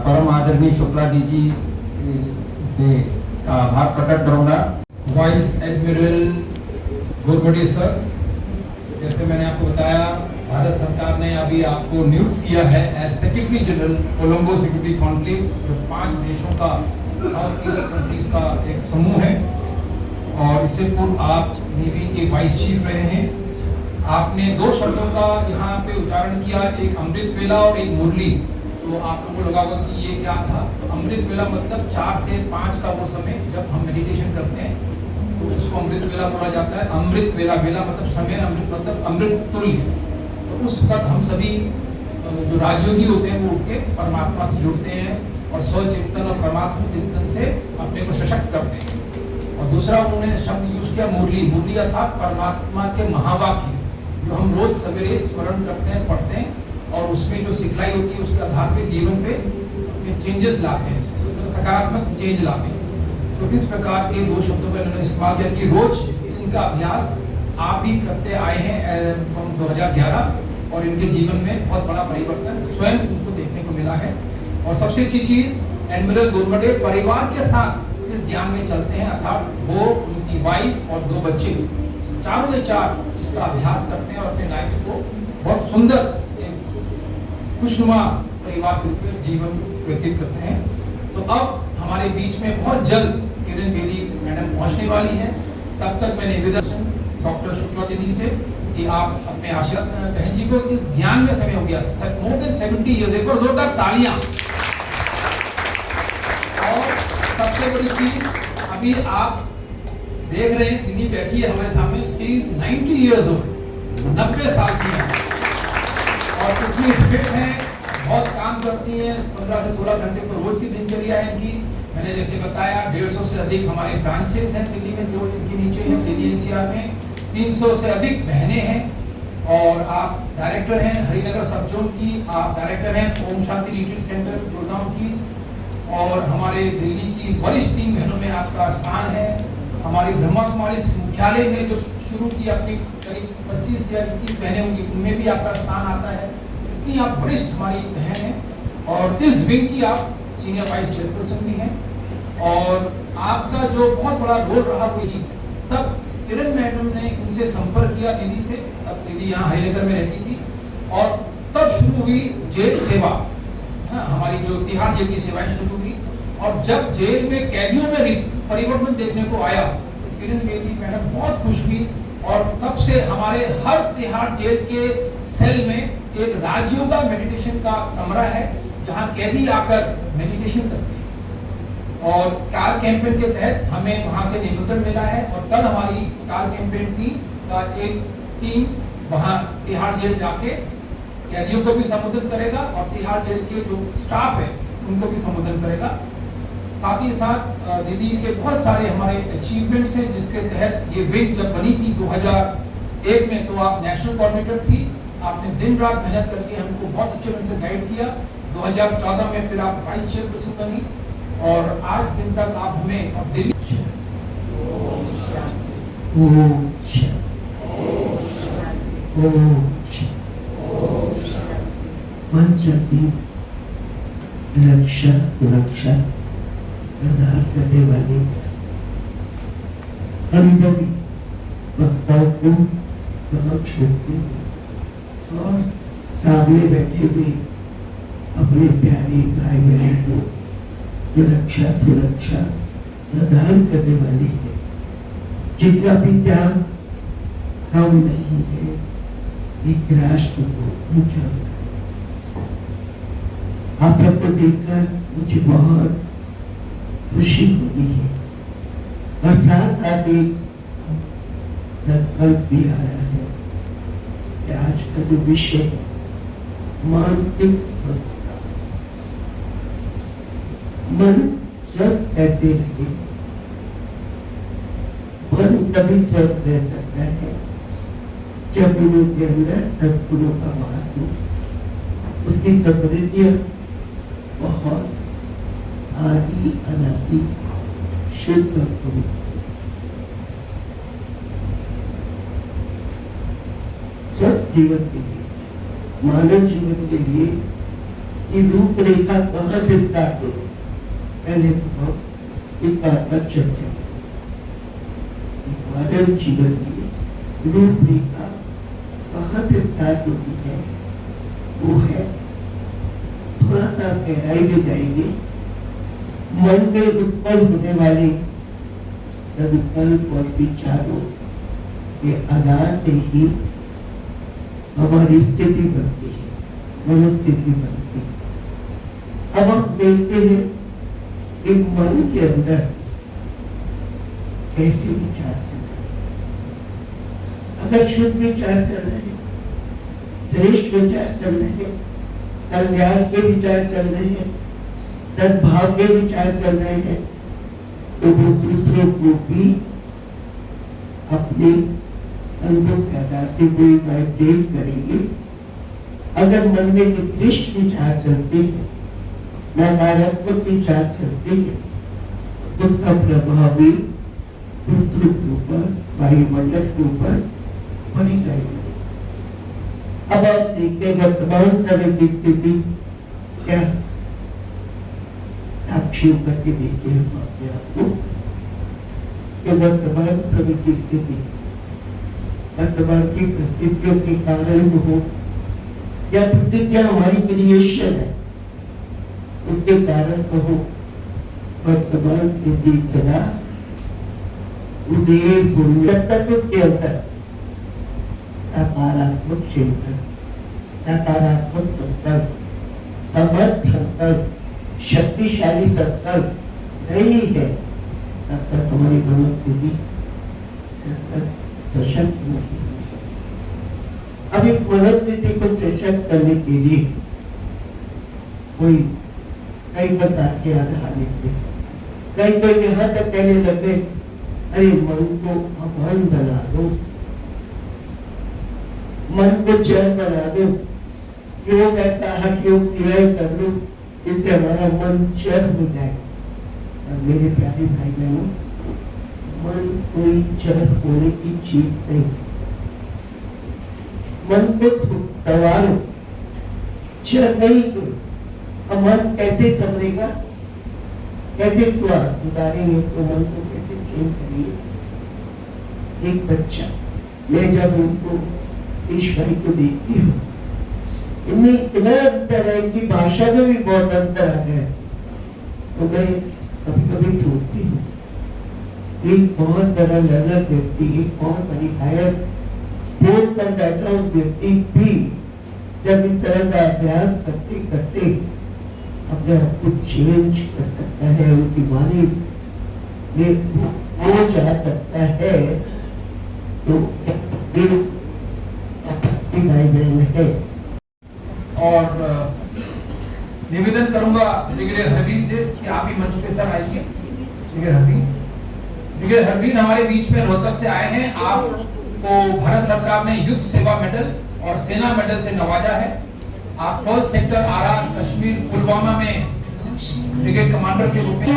परम आदरणीय शुक्ला जी से आभार प्रकट करूंगा। वाइस एडमिरल गोरबड़े सर, जैसे मैंने आपको बताया भारत सरकार ने अभी आपको नियुक्त किया है as secretary general Colombo security conclave, जो 5 देशों का साउथ ईस्ट कंट्रीज का एक समूह है। और इससे पूर्व आप नेवी के वाइस चीफ रहे हैं। आपने 2 शब्दों का यहाँ पे उच्चारण किया, एक अमृत वेला और एक मुरली। तो आप लोगों को लगा होगा कि ये क्या था। तो अमृत वेला मतलब 4 से 5 का वो समय जब हम मेडिटेशन करते हैं तो उसको अमृत वेला बोला जाता है। अमृत वेला, वेला मतलब समय, अमृत मतलब अमृत तुल्य। तो उस वक्त हम सभी जो राजयोगी होते हैं वो उठ के परमात्मा से जुड़ते हैं और स्वचिंतन और परमात्मा चिंतन से अपने को सशक्त करते हैं। और दूसरा उन्होंने शब्द यूज किया मुरली। मुरली अर्थात परमात्मा के महावाक्य जो हम रोज सवेरे स्मरण करते हैं, पढ़ते हैं और उसमें जो सिखलाई होती है उसके आधार पे जीवन पे चेंजेस लाते हैं, सकारात्मक चेंज लाते हैं। तो इस प्रकार के 2 शब्दों का इन्होंने इस्तेमाल किया कि रोज इनका अभ्यास आप भी करते आए हैं 2011 और इनके जीवन में बहुत बड़ा परिवर्तन स्वयं उनको देखने को मिला है। और सबसे अच्छी चीज एडमिरल गोरबड़े परिवार के साथ इस ज्ञान में चलते हैं, अर्थात वो, उनकी वाइफ और 2 बच्चे, चारों के चार इसका अभ्यास करते हैं और अपने लाइफ को बहुत सुंदर खुशनुमा परिवार के रूप में जीवन व्यतीत करते हैं। तो अब हमारे बीच में बहुत जल्द किरण बेदी मैडम पहुंचने वाली है। तब तक मैं निवेदन डॉक्टर शुक्ला दीदी से कि आप अपने आशीर्वाद, बहन जी को इस ज्ञान में समय हो गया, मोर देन 70 ईयर्स, एक और जोरदार तालियां। और सबसे बड़ी चीज, अभी आप देख रहे हैं दीदी बैठी है हमारे सामने, शी इज 90 ईयर्स ओल्ड, 90 साल की है और इतनी फिट है, बहुत काम करती है, 15 से 16 घंटे पर रोज की दिनचर्या है इनकी। मैंने जैसे बताया 150 से अधिक हमारे ब्रांचेस हैं दिल्ली में, जो इनके नीचे हैं दिल्ली एनसीआर में, 300 से अधिक बहनें हैं और आप डायरेक्टर हैं हरिनगर सब जोन की, आप डायरेक्टर हैं ओम शांति रिट्रीट सेंटर गुड़गांव की, और हमारे दिल्ली की वरिष्ठ 3 बहनों में आपका स्थान है। हमारी ब्रह्मा कुमारी मुख्यालय में जो शुरू की अपनी करीब 25 या 30 बहनें होंगी, उनमें भी आपका स्थान आता है। इतनी आप वरिष्ठ हमारी बहन हैं और इस विंग की आप सीनियर वाइस चेयरपर्सन भी हैं और आपका जो बहुत बड़ा रोल रहा वही, तब किरण मैडम ने उनसे संपर्क किया दीदी से, तब दीदी यहाँ हरिनगर में रहती थी और तब शुरू हुई जेल सेवा, हमारी जो तिहाड़ जेल की सेवाएं शुरू हुई। और जब जेल में कैदियों में परिवर्तन देखने को आया तो किरण बेदी मैडम बहुत खुश हुई और तब से हमारे हर तिहाड़ जेल के सेल में एक राजयोगा मेडिटेशन का कमरा है जहाँ कैदी आकर मेडिटेशन करते हैं। और कार कैंपेन के तहत हमें वहाँ से निमंत्रण मिला है और कल हमारी कार कैंपेन की एक टीम वहाँ तिहाड़ जेल जाके कैदियों को भी संबोधित करेगा और तिहाड़ जेल के जो स्टाफ है उनको भी संबोधन करेगा। साथ ही साथ दीदी के बहुत सारे हमारे अचीवमेंट्स हैं जिसके तहत ये विंग जब बनी थी 2001 में, तो आप नेशनल कोऑर्डिनेटर थी, आपने दिन रात मेहनत करके हमको बहुत अच्छे ढंग से गाइड किया। 2014 में फिर आप वाइस चेयरपर्सन बनी और आज दिन तक आप हमें अब दिल्ली रक्षा सुरक्षा प्रदान करने वाले अनुभवी वक्ताओं को समक्ष रखते और सामने बैठे हुए अपने प्यारे भाई बहन को जो रक्षा सुरक्षा प्रदान करने वाले हैं, जिनका भी त्याग कम नहीं है, एक राष्ट्र को ऊंचा उठाए। आप सबको देखकर मुझे बहुत खुशी होती है और साथ साथ एक संकल्प भी आ रहा है कि आज का जो विषय है मानसिक स्वस्थता, मन स्वस्थ कैसे रहे। मन तभी स्वस्थ रह सकता है जब उनके अंदर सद्गुणों का वास हो, उसकी समृद्धियां बहुत आदि अनादि शुद्ध और पवित्र। स्वस्थ जीवन के लिए, मानव जीवन के लिए ये रूपरेखा कहाँ से स्टार्ट होती, पहले तो हम इस बात पर चर्चा करें। मानव जीवन की रूपरेखा कहाँ से स्टार्ट होती है, वो है, थोड़ा सा गहराई में जाएंगे, मन में उत्पन्न होने वाले संकल्प और विचारों के आधार से ही हमारी स्थिति बनती है, मनोस्थिति बनती है। अब हम देखते हैं कि मन के अंदर कैसे विचार चल रहे हैं। अगर शुद्ध विचार चल रहे हैं, श्रेष्ठ विचार चल रहे हैं, कल्याण के विचार चल रहे हैं, सद्भाव के विचार चल रहे हैं, तो वो दूसरों को भी अपने अनुभव के आधार से कोई वाइब्रेट करेंगे। अगर मन में निकृष्ट विचार चलते हैं, नकारात्मक विचार चलते हैं, उसका प्रभाव भी दूसरों के ऊपर, वायुमंडल के ऊपर पड़ेगा। अब आप देखते हैं वर्तमान समय की स्थिति क्या, आप शुरू करके देखिए अपने आप को कि वर्तमान समय की स्थिति, वर्तमान की परिस्थितियों के कारण हो या परिस्थितियां हमारी क्रिएशन है उसके कारण कहो, वर्तमान की जीतना उदेर जब तक उसके अंदर सकारात्मक चिंतन, सकारात्मक संकल्प, समर्थ संकल्प, शक्तिशाली संकल्प नहीं है तब तक हमारी मनोस्थिति सशक्त नहीं। अब इस मनोस्थिति को सशक्त करने के लिए कोई कई प्रकार के आधार निकले, कई तो यहाँ तक कहने लगे अरे मन को अमन बना दो, मन को चैन बना दो, योग ऐसा हट योग क्रिया कर लो, इससे हमारा मन चैन हो जाए। और मेरे प्यारे भाई बहनों, मन कोई चैन होने की चीज नहीं, मन को संवारो, चैन नहीं करो। अब मन कैसे संभलेगा, कैसे सुधारेंगे तो मन को कैसे चेंज करिए। एक बच्चा, मैं जब उनको ईश भाई को देखती हूँ, इनमें इतना अंतर है, इनकी भाषा में भी बहुत अंतर आ गया, तो मैं कभी कभी सोचती हूँ एक बहुत बड़ा लर्नर व्यक्ति, एक बहुत बड़ी हायर बोर्ड पर बैठा हुआ व्यक्ति भी जब इस तरह का अभ्यास करते करते अपने आप को चेंज कर सकता है, उनकी वाणी में वो जा सकता है, तो भाई बहन है। और निवेदन करूंगा ब्रिगेडियर हरवीर जी कि आप ही मंच पे सर आइए। ब्रिगेडियर हरवीर हमारे बीच में रोहतक से आए हैं। आपको भारत सरकार ने युद्ध सेवा मेडल और सेना मेडल से नवाजा है। आप 12 सेक्टर आरा कश्मीर पुलवामा में ब्रिगेड कमांडर के रूप में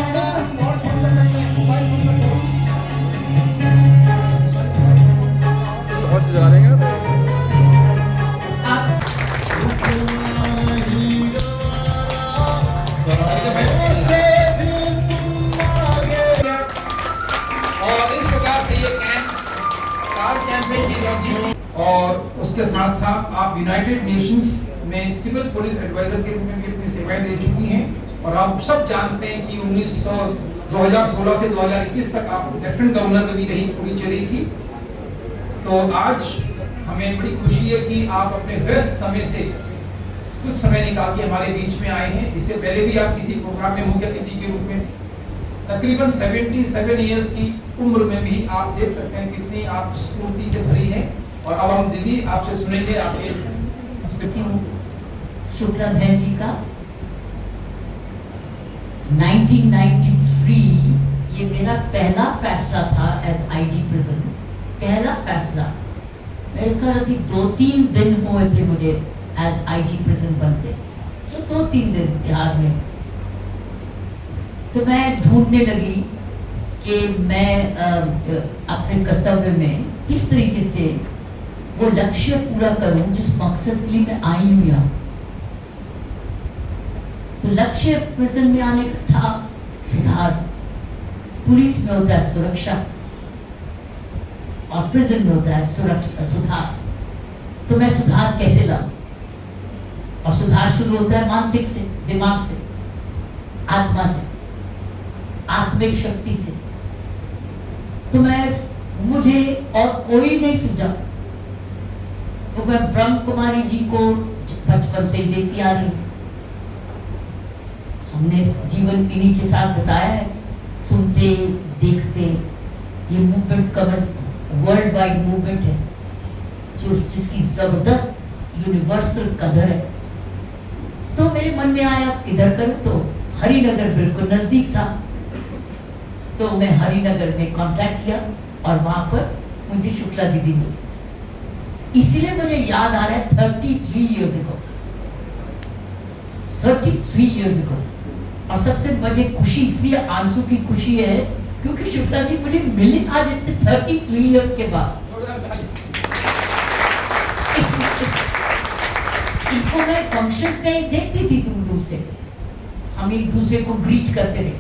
और उसके साथ साथ आप यूनाइटेड नेशंस में सिविल पुलिस एडवाइजर के रूप में भी अपनी सेवाएं दे चुकी हैं। और आप सब जानते हैं कि 2016 से 2021 तक आप लेफ्टिनेंट गवर्नर में भी रही, पूरी चली थी। तो आज हमें बड़ी खुशी है कि आप अपने व्यस्त समय से कुछ समय निकाल के हमारे बीच में आए हैं। इससे पहले भी आप किसी प्रोग्राम में मुख्य अतिथि के रूप में थे। तकरीबन 77 इयर्स की उम्र में भी आप देख सकते हैं कितनी आप स्फूर्ति से भरी है। और अब हम दीदी आपसे सुनेंगे आपके शुक्ला बहन जी का 1993 ये मेरा पहला फैसला था एज आईजी प्रिजन, पहला फैसला। मेरे ख्याल अभी 2-3 दिन हुए थे मुझे एज आईजी प्रिजन बनते, तो 2-3 दिन याद में। तो मैं ढूंढने लगी कि मैं अपने कर्तव्य में किस तरीके से वो लक्ष्य पूरा करूं जिस मकसद के लिए मैं आई हूं यहाँ। तो लक्ष्य प्रिजन में आने का था सुधार। पुलिस में होता है सुरक्षा और प्रिजन में होता है सुधार। तो मैं सुधार कैसे लाऊं? और सुधार शुरू होता है मानसिक से, दिमाग से, आत्मा से, आत्मिक शक्ति से। तो मुझे और कोई नहीं सूझा, तो मैं ब्रह्म कुमारी जी को बचपन से ही देखती आ रही हूँ। हमने जीवन इन्हीं के साथ बताया है, सुनते देखते। ये movement cover world wide movement है जिसकी जबरदस्त यूनिवर्सल कदर है। तो मेरे मन में आया किधर करूं, तो हरिनगर बिल्कुल नजदीक था। तो मैं हरिनगर में कांटेक्ट किया और वहां पर मुझे शुक्ला दीदी मिली। इसीलिए मुझे याद आ रहा है 33 इयर्स अगो, 33 इयर्स अगो। और सबसे मुझे खुशी इसलिए आंसू की खुशी है क्योंकि शुक्ला जी मुझे मिली आज इतने 33 इयर्स के बाद। इसको मैं फंक्शन में देखती थी दूर दूर से। हम एक दूसरे को ग्रीट करते रहे।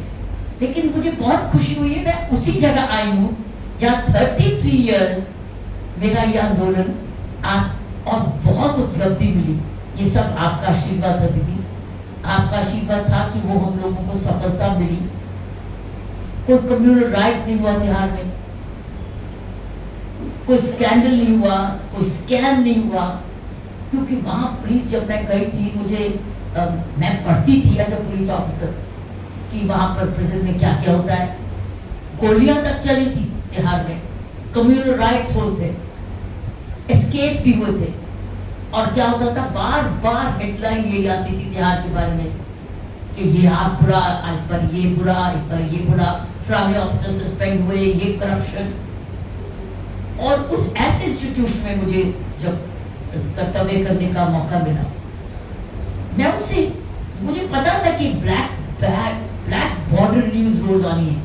लेकिन मुझे बहुत खुशी हुई है, मैं उसी जगह आई हूँ जहाँ 33 इयर्स मेरा ये आंदोलन और बहुत उपलब्धि मिली। ये सब आपका आशीर्वाद है दीदी, आपका आशीर्वाद था कि वो हम लोगों को सफलता मिली। कोई कम्युनल राइट नहीं हुआ बिहार में, कोई स्कैंडल नहीं हुआ, कोई स्कैम नहीं हुआ, क्योंकि वहां पुलिस, जब मैं गई थी, मैं पढ़ती थी एज अ पुलिस ऑफिसर कि वहां पर प्रिजन में क्या क्या होता है। गोलियां तक चली थी बिहार में, कम्युनल राइट्स होते थे, एस्केप भी हुए थे। और क्या होता था, बार बार हेडलाइन यही आती थी बिहार के बारे में कि ये आप बुरा, इस पर ये बुरा, इस पर ये बुरा, फलाने ऑफिसर सस्पेंड हुए, ये करप्शन। और उस ऐसे इंस्टीट्यूशन में मुझे जब कर्तव्य करने का मौका मिला, मैं उससे, मुझे पता था कि ब्लैक बॉर्डर न्यूज रोज आनी है,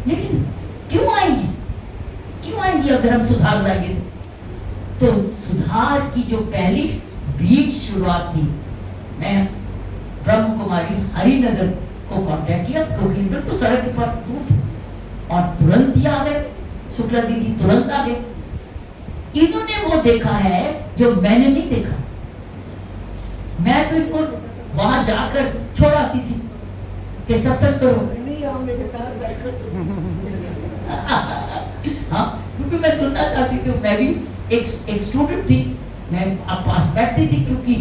लेकिन क्यों आएंगी अगर हम सुधार लाएंगे? तो सुधार की जो पहली बीज शुरुआत थी, मैं ब्रह्म कुमारी हरिनगर को कांटेक्ट किया, क्योंकि बिल्कुल सड़क के पास दूर, और तुरंत ही आ गए, शुक्ला दीदी तुरंत आ गए। इन्होंने वो देखा है जो मैंने नहीं देखा। मैं तो इनको वहां जाकर छोड़ाती थी कि सत्संग करो, हाँ, क्योंकि मैं सुनना चाहती थी। मैं भी एक स्टूडेंट थी, मैं अब पास बैठती थी, क्योंकि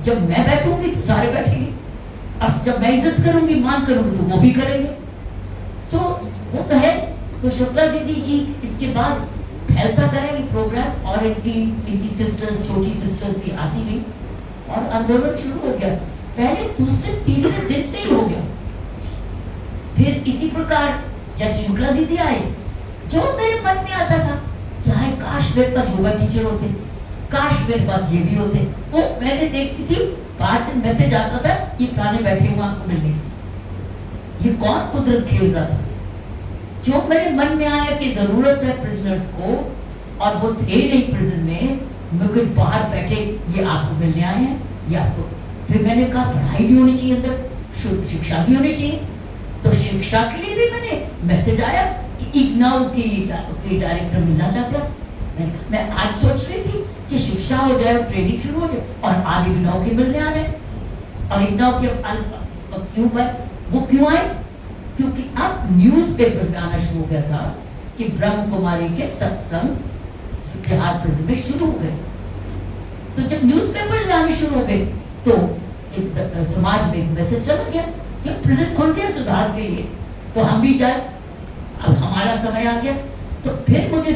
जब मैं बैठूंगी तो सारे बैठेंगे, और जब मैं इज्जत करूंगी, मान करूंगी, तो वो भी करेंगे। सो वो तो है। तो शुक्ला दीदी जी इसके बाद फैलता करेंगे प्रोग्राम, और इनकी सिस्टर्स, छोटी सिस्टर्स भी आती गई, और आंदोलन शुरू हो गया। पहले दूसरे तीसरे दिन से ही हो गया। फिर इसी प्रकार जैसे शुक्ला दीदी आए, जो मेरे मन में आता था कि हाय काश मेरे पास योगा टीचर होते, काश मेरे पास ये भी होते, वो मैंने देखती थी, बाहर से मैसेज आता था, ये पुराने बैठे हुए आपको मिलने। ये कौन कुदरत खेल रहा था? जो मेरे मन में आया कि जरूरत है प्रिजनर्स को, और वो थे नहीं प्रिजन में, मुझे बाहर बैठे, ये आपको मिलने आए हैं, ये आपको। फिर मैंने कहा पढ़ाई भी होनी चाहिए, अंदर शिक्षा भी होनी चाहिए। तो शिक्षा के लिए भी मैंने मैसेज आया कि इग्नाउ की डायरेक्टर मिलना चाहते हैं। मैं आज सोच रही थी कि शिक्षा हो जाए, ट्रेनिंग शुरू हो जाए, और आज इग्नाउ के मिलने आ रहे। और इग्नाउ के क्यों पर वो क्यों आए? क्योंकि अब न्यूज़पेपर में आना शुरू हो गया था कि ब्रह्म कुमारी के सत्संग बिहार प्रिजन में शुरू हो गए। तो जब न्यूज़पेपर आने शुरू हो गए, तो एक समाज में मैसेज चला गया कि प्रिजन खोल दिया सुधार के लिए, तो हम भी जाए, अब हमारा समय आ गया। तो फिर मुझे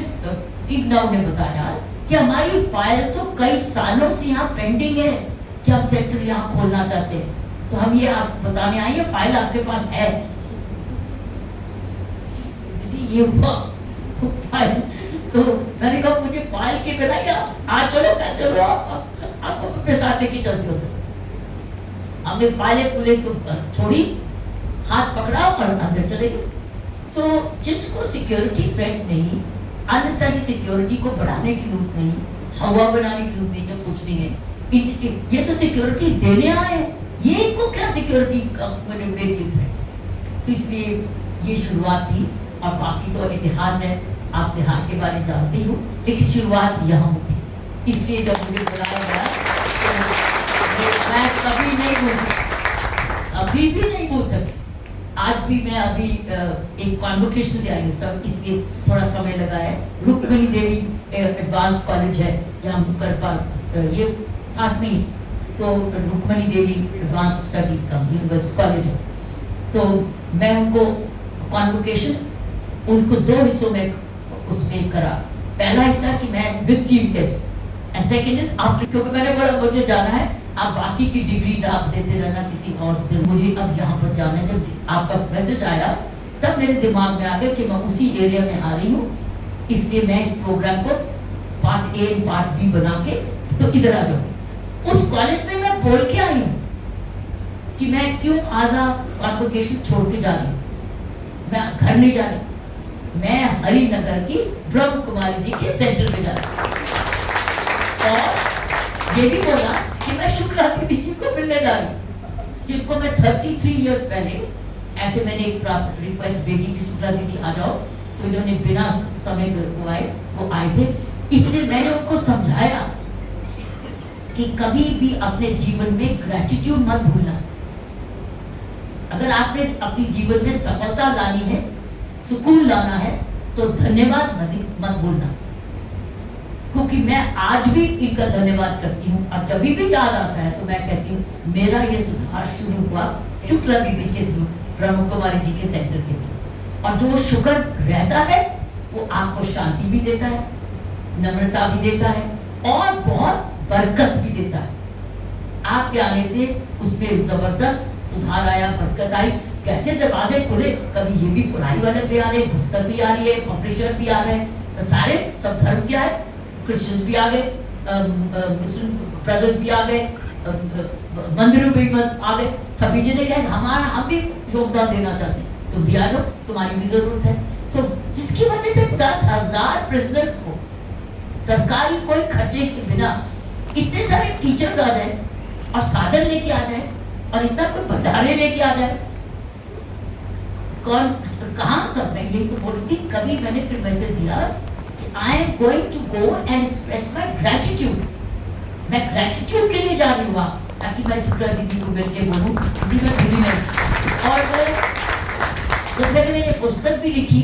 इग्नाउ ने बताया कि हमारी फाइल तो कई सालों से यहाँ पेंडिंग है कि हम सेंटर यहाँ खोलना चाहते हैं, तो हम ये आपको बताने आए, फाइल आपके पास है। ये हुआ फाइल, तो मैंने कहा मुझे फाइल के बिना आज चलो आपको अपने साथ लेके चलती होते। हमने फाइलें खुले तो छोड़ी, हाथ पकड़ा और अंदर चले गए। सो जिसको सिक्योरिटी थ्रेट नहीं, अननेसेसरी सिक्योरिटी को बढ़ाने की जरूरत नहीं, हवा बनाने की जरूरत नहीं, जब कुछ नहीं है, ये तो सिक्योरिटी देने आए, ये इनको क्या सिक्योरिटी मेरे लिए थ्रेट। तो इसलिए ये शुरुआत थी, और बाकी तो इतिहास है, आप बिहार के बारे में जानते हो, लेकिन शुरुआत यहाँ हुई। इसलिए जब मुझे बुलाया गया तो मैं कभी नहीं भूल सकती, अभी भी नहीं भूल सकती। आज भी मैं अभी एक कॉन्वोकेशन से आई हूँ सब, इसलिए थोड़ा समय लगा है। रुक्मिणी देवी एडवांस कॉलेज है यहाँ मुकरपाल, ये पास में ही, तो रुक्मिणी देवी एडवांस स्टडीज का यूनिवर्सिटी कॉलेज है। तो मैं उनको कॉन्वोकेशन उनको 2 हिस्सों में उसमें करा। पहला हिस्सा कि मैं with chief guest, and second is after, क्योंकि मैंने बोला मुझे जाना है, आप बाकी की डिग्रीज आप देते रहना किसी और दिन, मुझे अब यहाँ पर जाना है। जब आपका मैसेज आया तब मेरे दिमाग में आ गया कि मैं उसी एरिया में आ रही हूँ, इसलिए मैं इस प्रोग्राम को पार्ट ए पार्ट बी बना के तो इधर आ जाऊँ। उस कॉलेज में मैं बोल के आई हूँ कि मैं क्यों आधा कॉन्वोकेशन छोड़ के जा रही हूँ, मैं घर नहीं जा रही, मैं हरिनगर की ब्रह्म कुमारी जी के सेंटर में जा रही हूँ। और ये भी बोला कि मैं शुक्ला दीदी जी को मिलने जा रही हूँ। जिनको मैं 33 इयर्स पहले ऐसे मैंने एक रिक्वेस्ट भेजी कि शुक्ला दीदी आ जाओ, तो इन्होंने बिना समय गवाए वो आए थे। इसलिए मैंने उनको समझाया कि कभी भी अपने जीवन में ग्रेटिट्यूड मत भूलना। अगर आपने अपनी जीवन में सफलता लानी है, सुकून लाना है, तो धन्यवाद मत भूलना। क्योंकि मैं आज भी इनका धन्यवाद करती हूँ, और जब भी याद आता है तो मैं कहती हूँ मेरा ये सुधार शुरू हुआ शुक्ला दीदी के थ्रू, प्रमुख कुमारी जी के सेंटर के थ्रू। और जो शुक्र रहता है वो आपको शांति भी देता है, नम्रता भी देता है, और बहुत बरकत भी देता है। आपके आने से उसमें जबरदस्त सुधार आया, बरकत आई। कैसे दरवाजे खुले, कभी ये भी पढ़ाई वाले भी आ रहे, पुस्तक भी आ रही है, पब्लिशर भी आ रहे हैं, तो सारे सब धर्म के आए, क्रिश्चियंस भी आ गए, मुस्लिम ब्रदर्स भी आ गए, मंदिरों भी आ गए। सभी जने कहे हम भी योगदान देना चाहते हैं, तुम भी आ जाओ, तुम्हारी भी जरूरत है। सो जिसकी वजह से 10,000 प्रिजनर्स को सरकारी कोई खर्चे के बिना इतने सारे टीचर्स आ जाए, और साधन लेके आ जाए, और इतना कोई भंडारे लेके आ जाए, कौन कहाँ सब। मैं यही तो बोल रही थी, कभी मैंने फिर मैसेज दिया कि I am going to go and express my gratitude. मैं ग्रेटिट्यूड के लिए जा रही हूँ, ताकि मैं शुक्ला दीदी को मिलकर बोलूँ जी मैं खुली नहीं। और वो जब मैंने पुस्तक भी लिखी,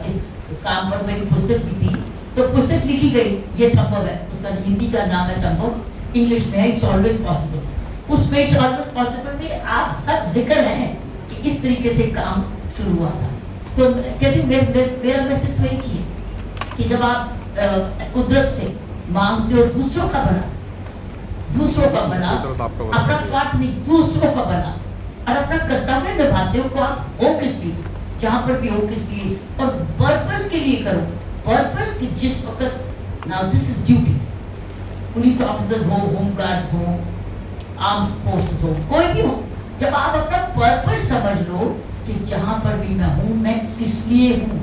इस काम पर मेरी पुस्तक भी थी, तो पुस्तक लिखी गई ये संभव है, उसका हिंदी का नाम है संभव, इंग्लिश में है इट्स ऑलवेज पॉसिबल। उसमें इट्स ऑलवेज पॉसिबल में आप सब जिक्र हैं कि इस तरीके से काम शुरू हुआ था। तो कहती मेरा मैसेज तो एक ही है कि जब आप कुदरत से मांगते हो दूसरों का भला, अपना स्वार्थ नहीं, दूसरों का भला, और अपना कर्तव्य निभाते हो, को आप हो किस लिए, जहां पर भी हो किस लिए, और पर्पस के लिए करो। पर्पस कि जिस वक्त now this is duty, police officers हो, होम गार्ड्स हो, आर्म फोर्सेस हो, कोई भी हो, जब आप अपना पर्पस समझ लो कि जहां पर भी मैं हूं, मैं किस लिए हूं,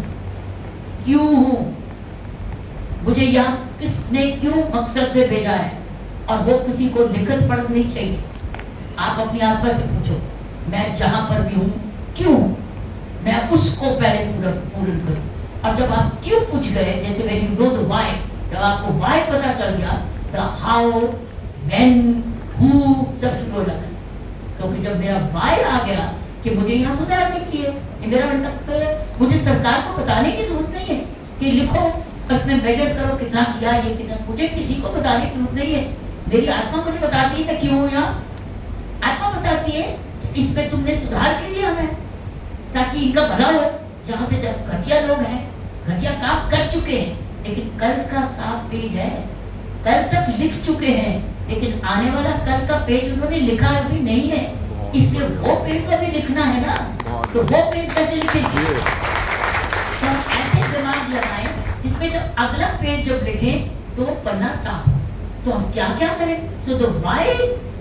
क्यों हूं, मुझे यहाँ किसने क्यों मकसद से भेजा है, और वो किसी को लिखत पढ़ नहीं चाहिए। आप अपनी आत्मा से पूछो, मैं जहां पर भी हूं क्यों, मैं उसको पहले पूर्ण करूं। और जब आप क्यों पूछ गए, जैसे when you know the why, जब आपको व्हाई पता चल गया, द हाउ, व्हेन, हु सब शुरू हो जाता है। क्योंकि जब मेरा व्हाई आ गया कि मुझे यहाँ सुधारने के लिए, मेरा मतलब है मुझे सरकार को बताने की जरूरत नहीं है कि लिखो उसमें मेजर करो कितना किया, ये कितना, मुझे किसी को बताने की जरूरत नहीं है। मेरी आत्मा मुझे बताती है कि क्यों यहाँ, आत्मा बताती है कि इसमें तुमने सुधार के लिए आना है, ताकि इनका भला हो। यहाँ से जब घटिया लोग हैं, घटिया काम कर चुके हैं, लेकिन कल का साफ पेज है, कल तक लिख चुके हैं, लेकिन आने वाला कल का पेज उन्होंने लिखा अभी नहीं है, इसलिए वो पेज को भी लिखना है ना, तो वो पेज कैसे लिखेंगे। तो ऐसे दिमाग लगाए जिसमें जब अगला पेज जब लिखें तो वो पन्ना साफ हो। तो हम क्या क्या करें, so the why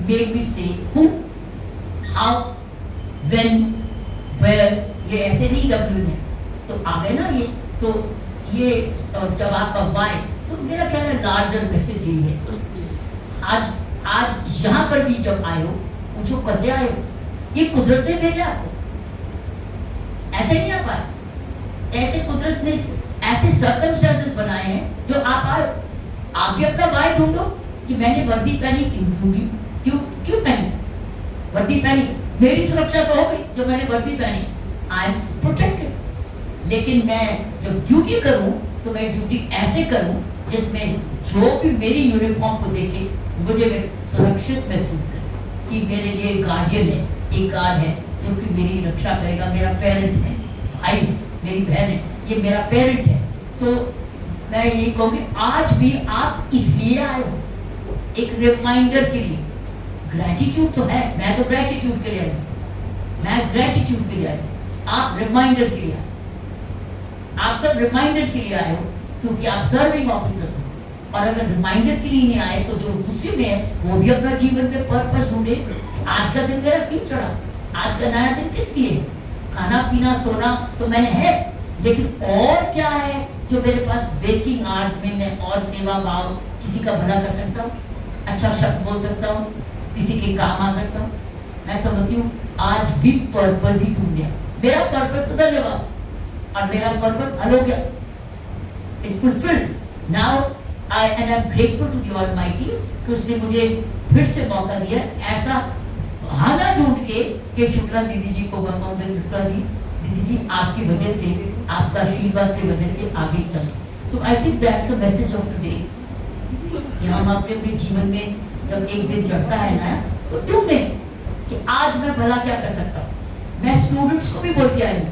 made me से हु, हाउ, व्हेन, वेयर, ये ऐसे नहीं डब्ल्यूज हैं, तो आ गए ना ये। सो ये जब आपका व्हाई, तो मेरा ख्याल है लार्जर मैसेज यही है। आज यहाँ पर भी जब आए हो, पूछो कैसे आए हो, ये कुदरत ने भेजा आपको, ऐसे नहीं आ पाए, ऐसे कुदरत ने ऐसे सर्कमस्टेंसेस बनाए हैं जो आप आए। आप भी अपना व्हाई ढूंढो कि मैंने वर्दी पहनी क्यों ढूंढी, क्यों पहनी वर्दी पहनी, मेरी सुरक्षा तो हो गई जो मैंने वर्दी पहनी, आई एम प्रोटेक्टेड। लेकिन मैं जब ड्यूटी करूं तो मैं ड्यूटी ऐसे करूं जिसमें जो भी मेरी यूनिफॉर्म को देखे मुझे सुरक्षित महसूस करे कि मेरे लिए गार्डियन है, एक गार्ड है जो कि मेरी रक्षा करेगा, मेरा पेरेंट है, भाई है, मेरी बहन है, ये मेरा पेरेंट है। तो मैं ये कहूँगी आज भी आप इसलिए आए हो, एक रिमाइंडर के लिए। ग्रेटिट्यूड तो है, मैं तो ग्रेटिट्यूड के लिए आई, मैं ग्रेटिट्यूड के लिए आई, आप रिमाइंडर के लिए आए, आप सब रिमाइंडर के लिए आए हो क्योंकि आप सर्विंग ऑफिसर्स हो। और अगर रिमाइंडर के लिए नहीं आए तो जो गुस्से में है वो भी अपना जीवन में पर्पस ढूंढे। आज का दिन मेरा क्यों चढ़ा, आज का नया दिन किस लिए, खाना पीना सोना तो मैंने है, लेकिन और क्या है जो मेरे पास वेकिंग आवर्स में मैं और सेवा भाव किसी का भला कर सकता हूँ, अच्छा शब्द बोल सकता हूँ, किसी के काम आ सकता हूँ। मैं समझती हूँ आज भी पर्पस ही ढूंढ गया, मेरा पर्पस तो धन्यवाद, और मेरा पर्पस हल हो गया, is fulfilled now. I and I am grateful to the almighty कि उसने मुझे फिर से मौका दिया ऐसा बहाना ढूंढ के कि शुक्ला दीदी जी को बताऊं, शुक्ला जी दीदी जी आपकी वजह से, आपका आशीर्वाद से वजह से आगे चले। So I think that's the message of today कि हम अपने जीवन में जब एक दिन चढ़ता है ना तो ढूंढें कि आज मैं भला क्या कर सकता हूँ। मैं स्टूडेंट्स को भी बोल के आई हूँ,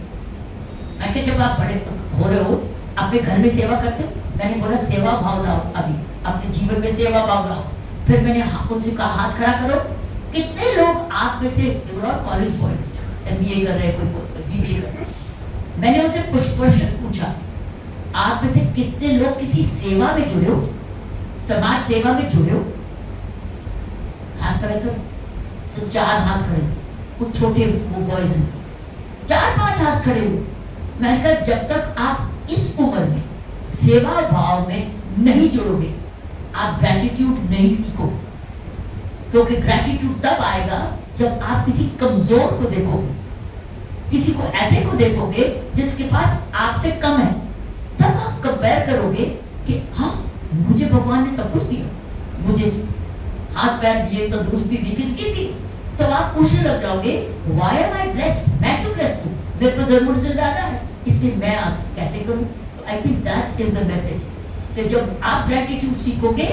मैं कि जब आप बड़े हो रहे हो अपने घर में सेवा करते हो, मैंने बोला सेवा भाव लाओ, अभी अपने जीवन में सेवा भाव लाओ। फिर मैंने उनसे कहा हाथ खड़ा करो, कितने लोग आप में से कॉलेज बॉयज MBA कर रहे हैं, कोई BBA कर रहे हैं। मैंने उनसे कुछ प्रश्न पूछा, आप में से कितने लोग किसी सेवा में जुड़े हो, समाज सेवा में जुड़े हो? हाथ खड़े करो, तो 4 हाथ खड़े, कुछ छोटे वो बॉयज हैं, 4-5 हाथ खड़े हो। मैंने कहा जब तक आप इस उम्र में सेवा भाव में नहीं जुड़ोगे आप ग्रैटिट्यूड नहीं सीखोगे, क्योंकि ग्रैटिट्यूड तब आएगा जब आप किसी कमजोर को देखोगे, किसी को ऐसे को देखोगे जिसके पास आपसे कम है, तब आप कंपेयर करोगे कि हाँ मुझे भगवान ने सब कुछ दिया, मुझे हाथ पैर दिए, तंदुरुस्ती दी, किसकी दी? तो आप पूछने लग जाओगे व्हाई एम आई ब्लेस्ड, मैं क्यों ब्लेस्ड हूँ, मेरे पास जरूरत से ज्यादा है, इसलिए मैं आप कैसे करूँ। I think that is the message कि जब आप ग्रैटिट्यूड सीखोगे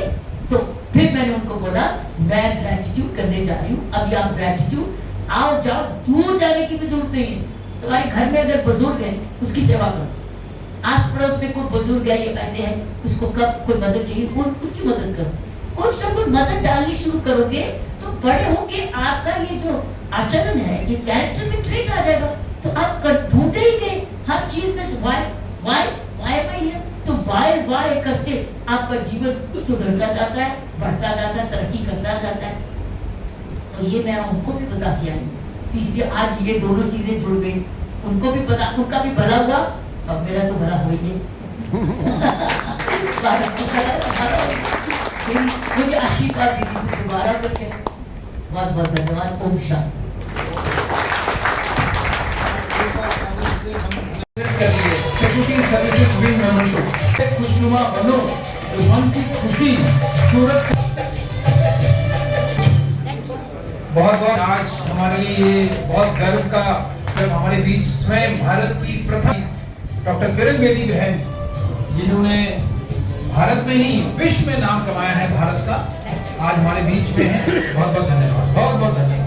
तो फिर मैंने उनको बोला मैं ग्रैटिट्यूड करने जा रही हूँ। अभी आप ग्रैटिट्यूड आओ जाओ, दूर जाने की भी जरूरत नहीं है। तुम्हारे घर में अगर बुजुर्ग है उसकी सेवा करो, आस पड़ोस में कोई बुजुर्ग है ये ऐसे है, उसको कब कोई मदद चाहिए उसकी मदद करो, कुछ ना कुछ मदद डालनी शुरू करोगे तो बड़े होके आपका ये जो आचरण है, ये कैरेक्टर में ट्रेट आ जाएगा। तो आप ढूंढते ही गए हर चीज में वाई तो वाई करके आपका जीवन सुधरता जाता है, बढ़ता जाता है, तरक्की करता जाता है। तो ये मैं उनको भी बता दिया है, तो इसलिए आज ये दोनों चीजें जुड़ गई, उनको भी पता, उनका भी भला हुआ और मेरा तो भला हो ही है। मुझे आशीर्वाद दीजिए दोबारा करके, बहुत बहुत धन्यवाद। ओम शांति। खुशनुमा बनो, मन की खुशी सूरत। बहुत बहुत आज हमारे लिए बहुत गर्व का, जब हमारे बीच स्वयं भारत की प्रथम डॉक्टर किरण बेदी बहन, जिन्होंने भारत में नहीं विश्व में नाम कमाया है भारत का, आज हमारे बीच में है। बहुत बहुत धन्यवाद, बहुत बहुत धन्यवाद।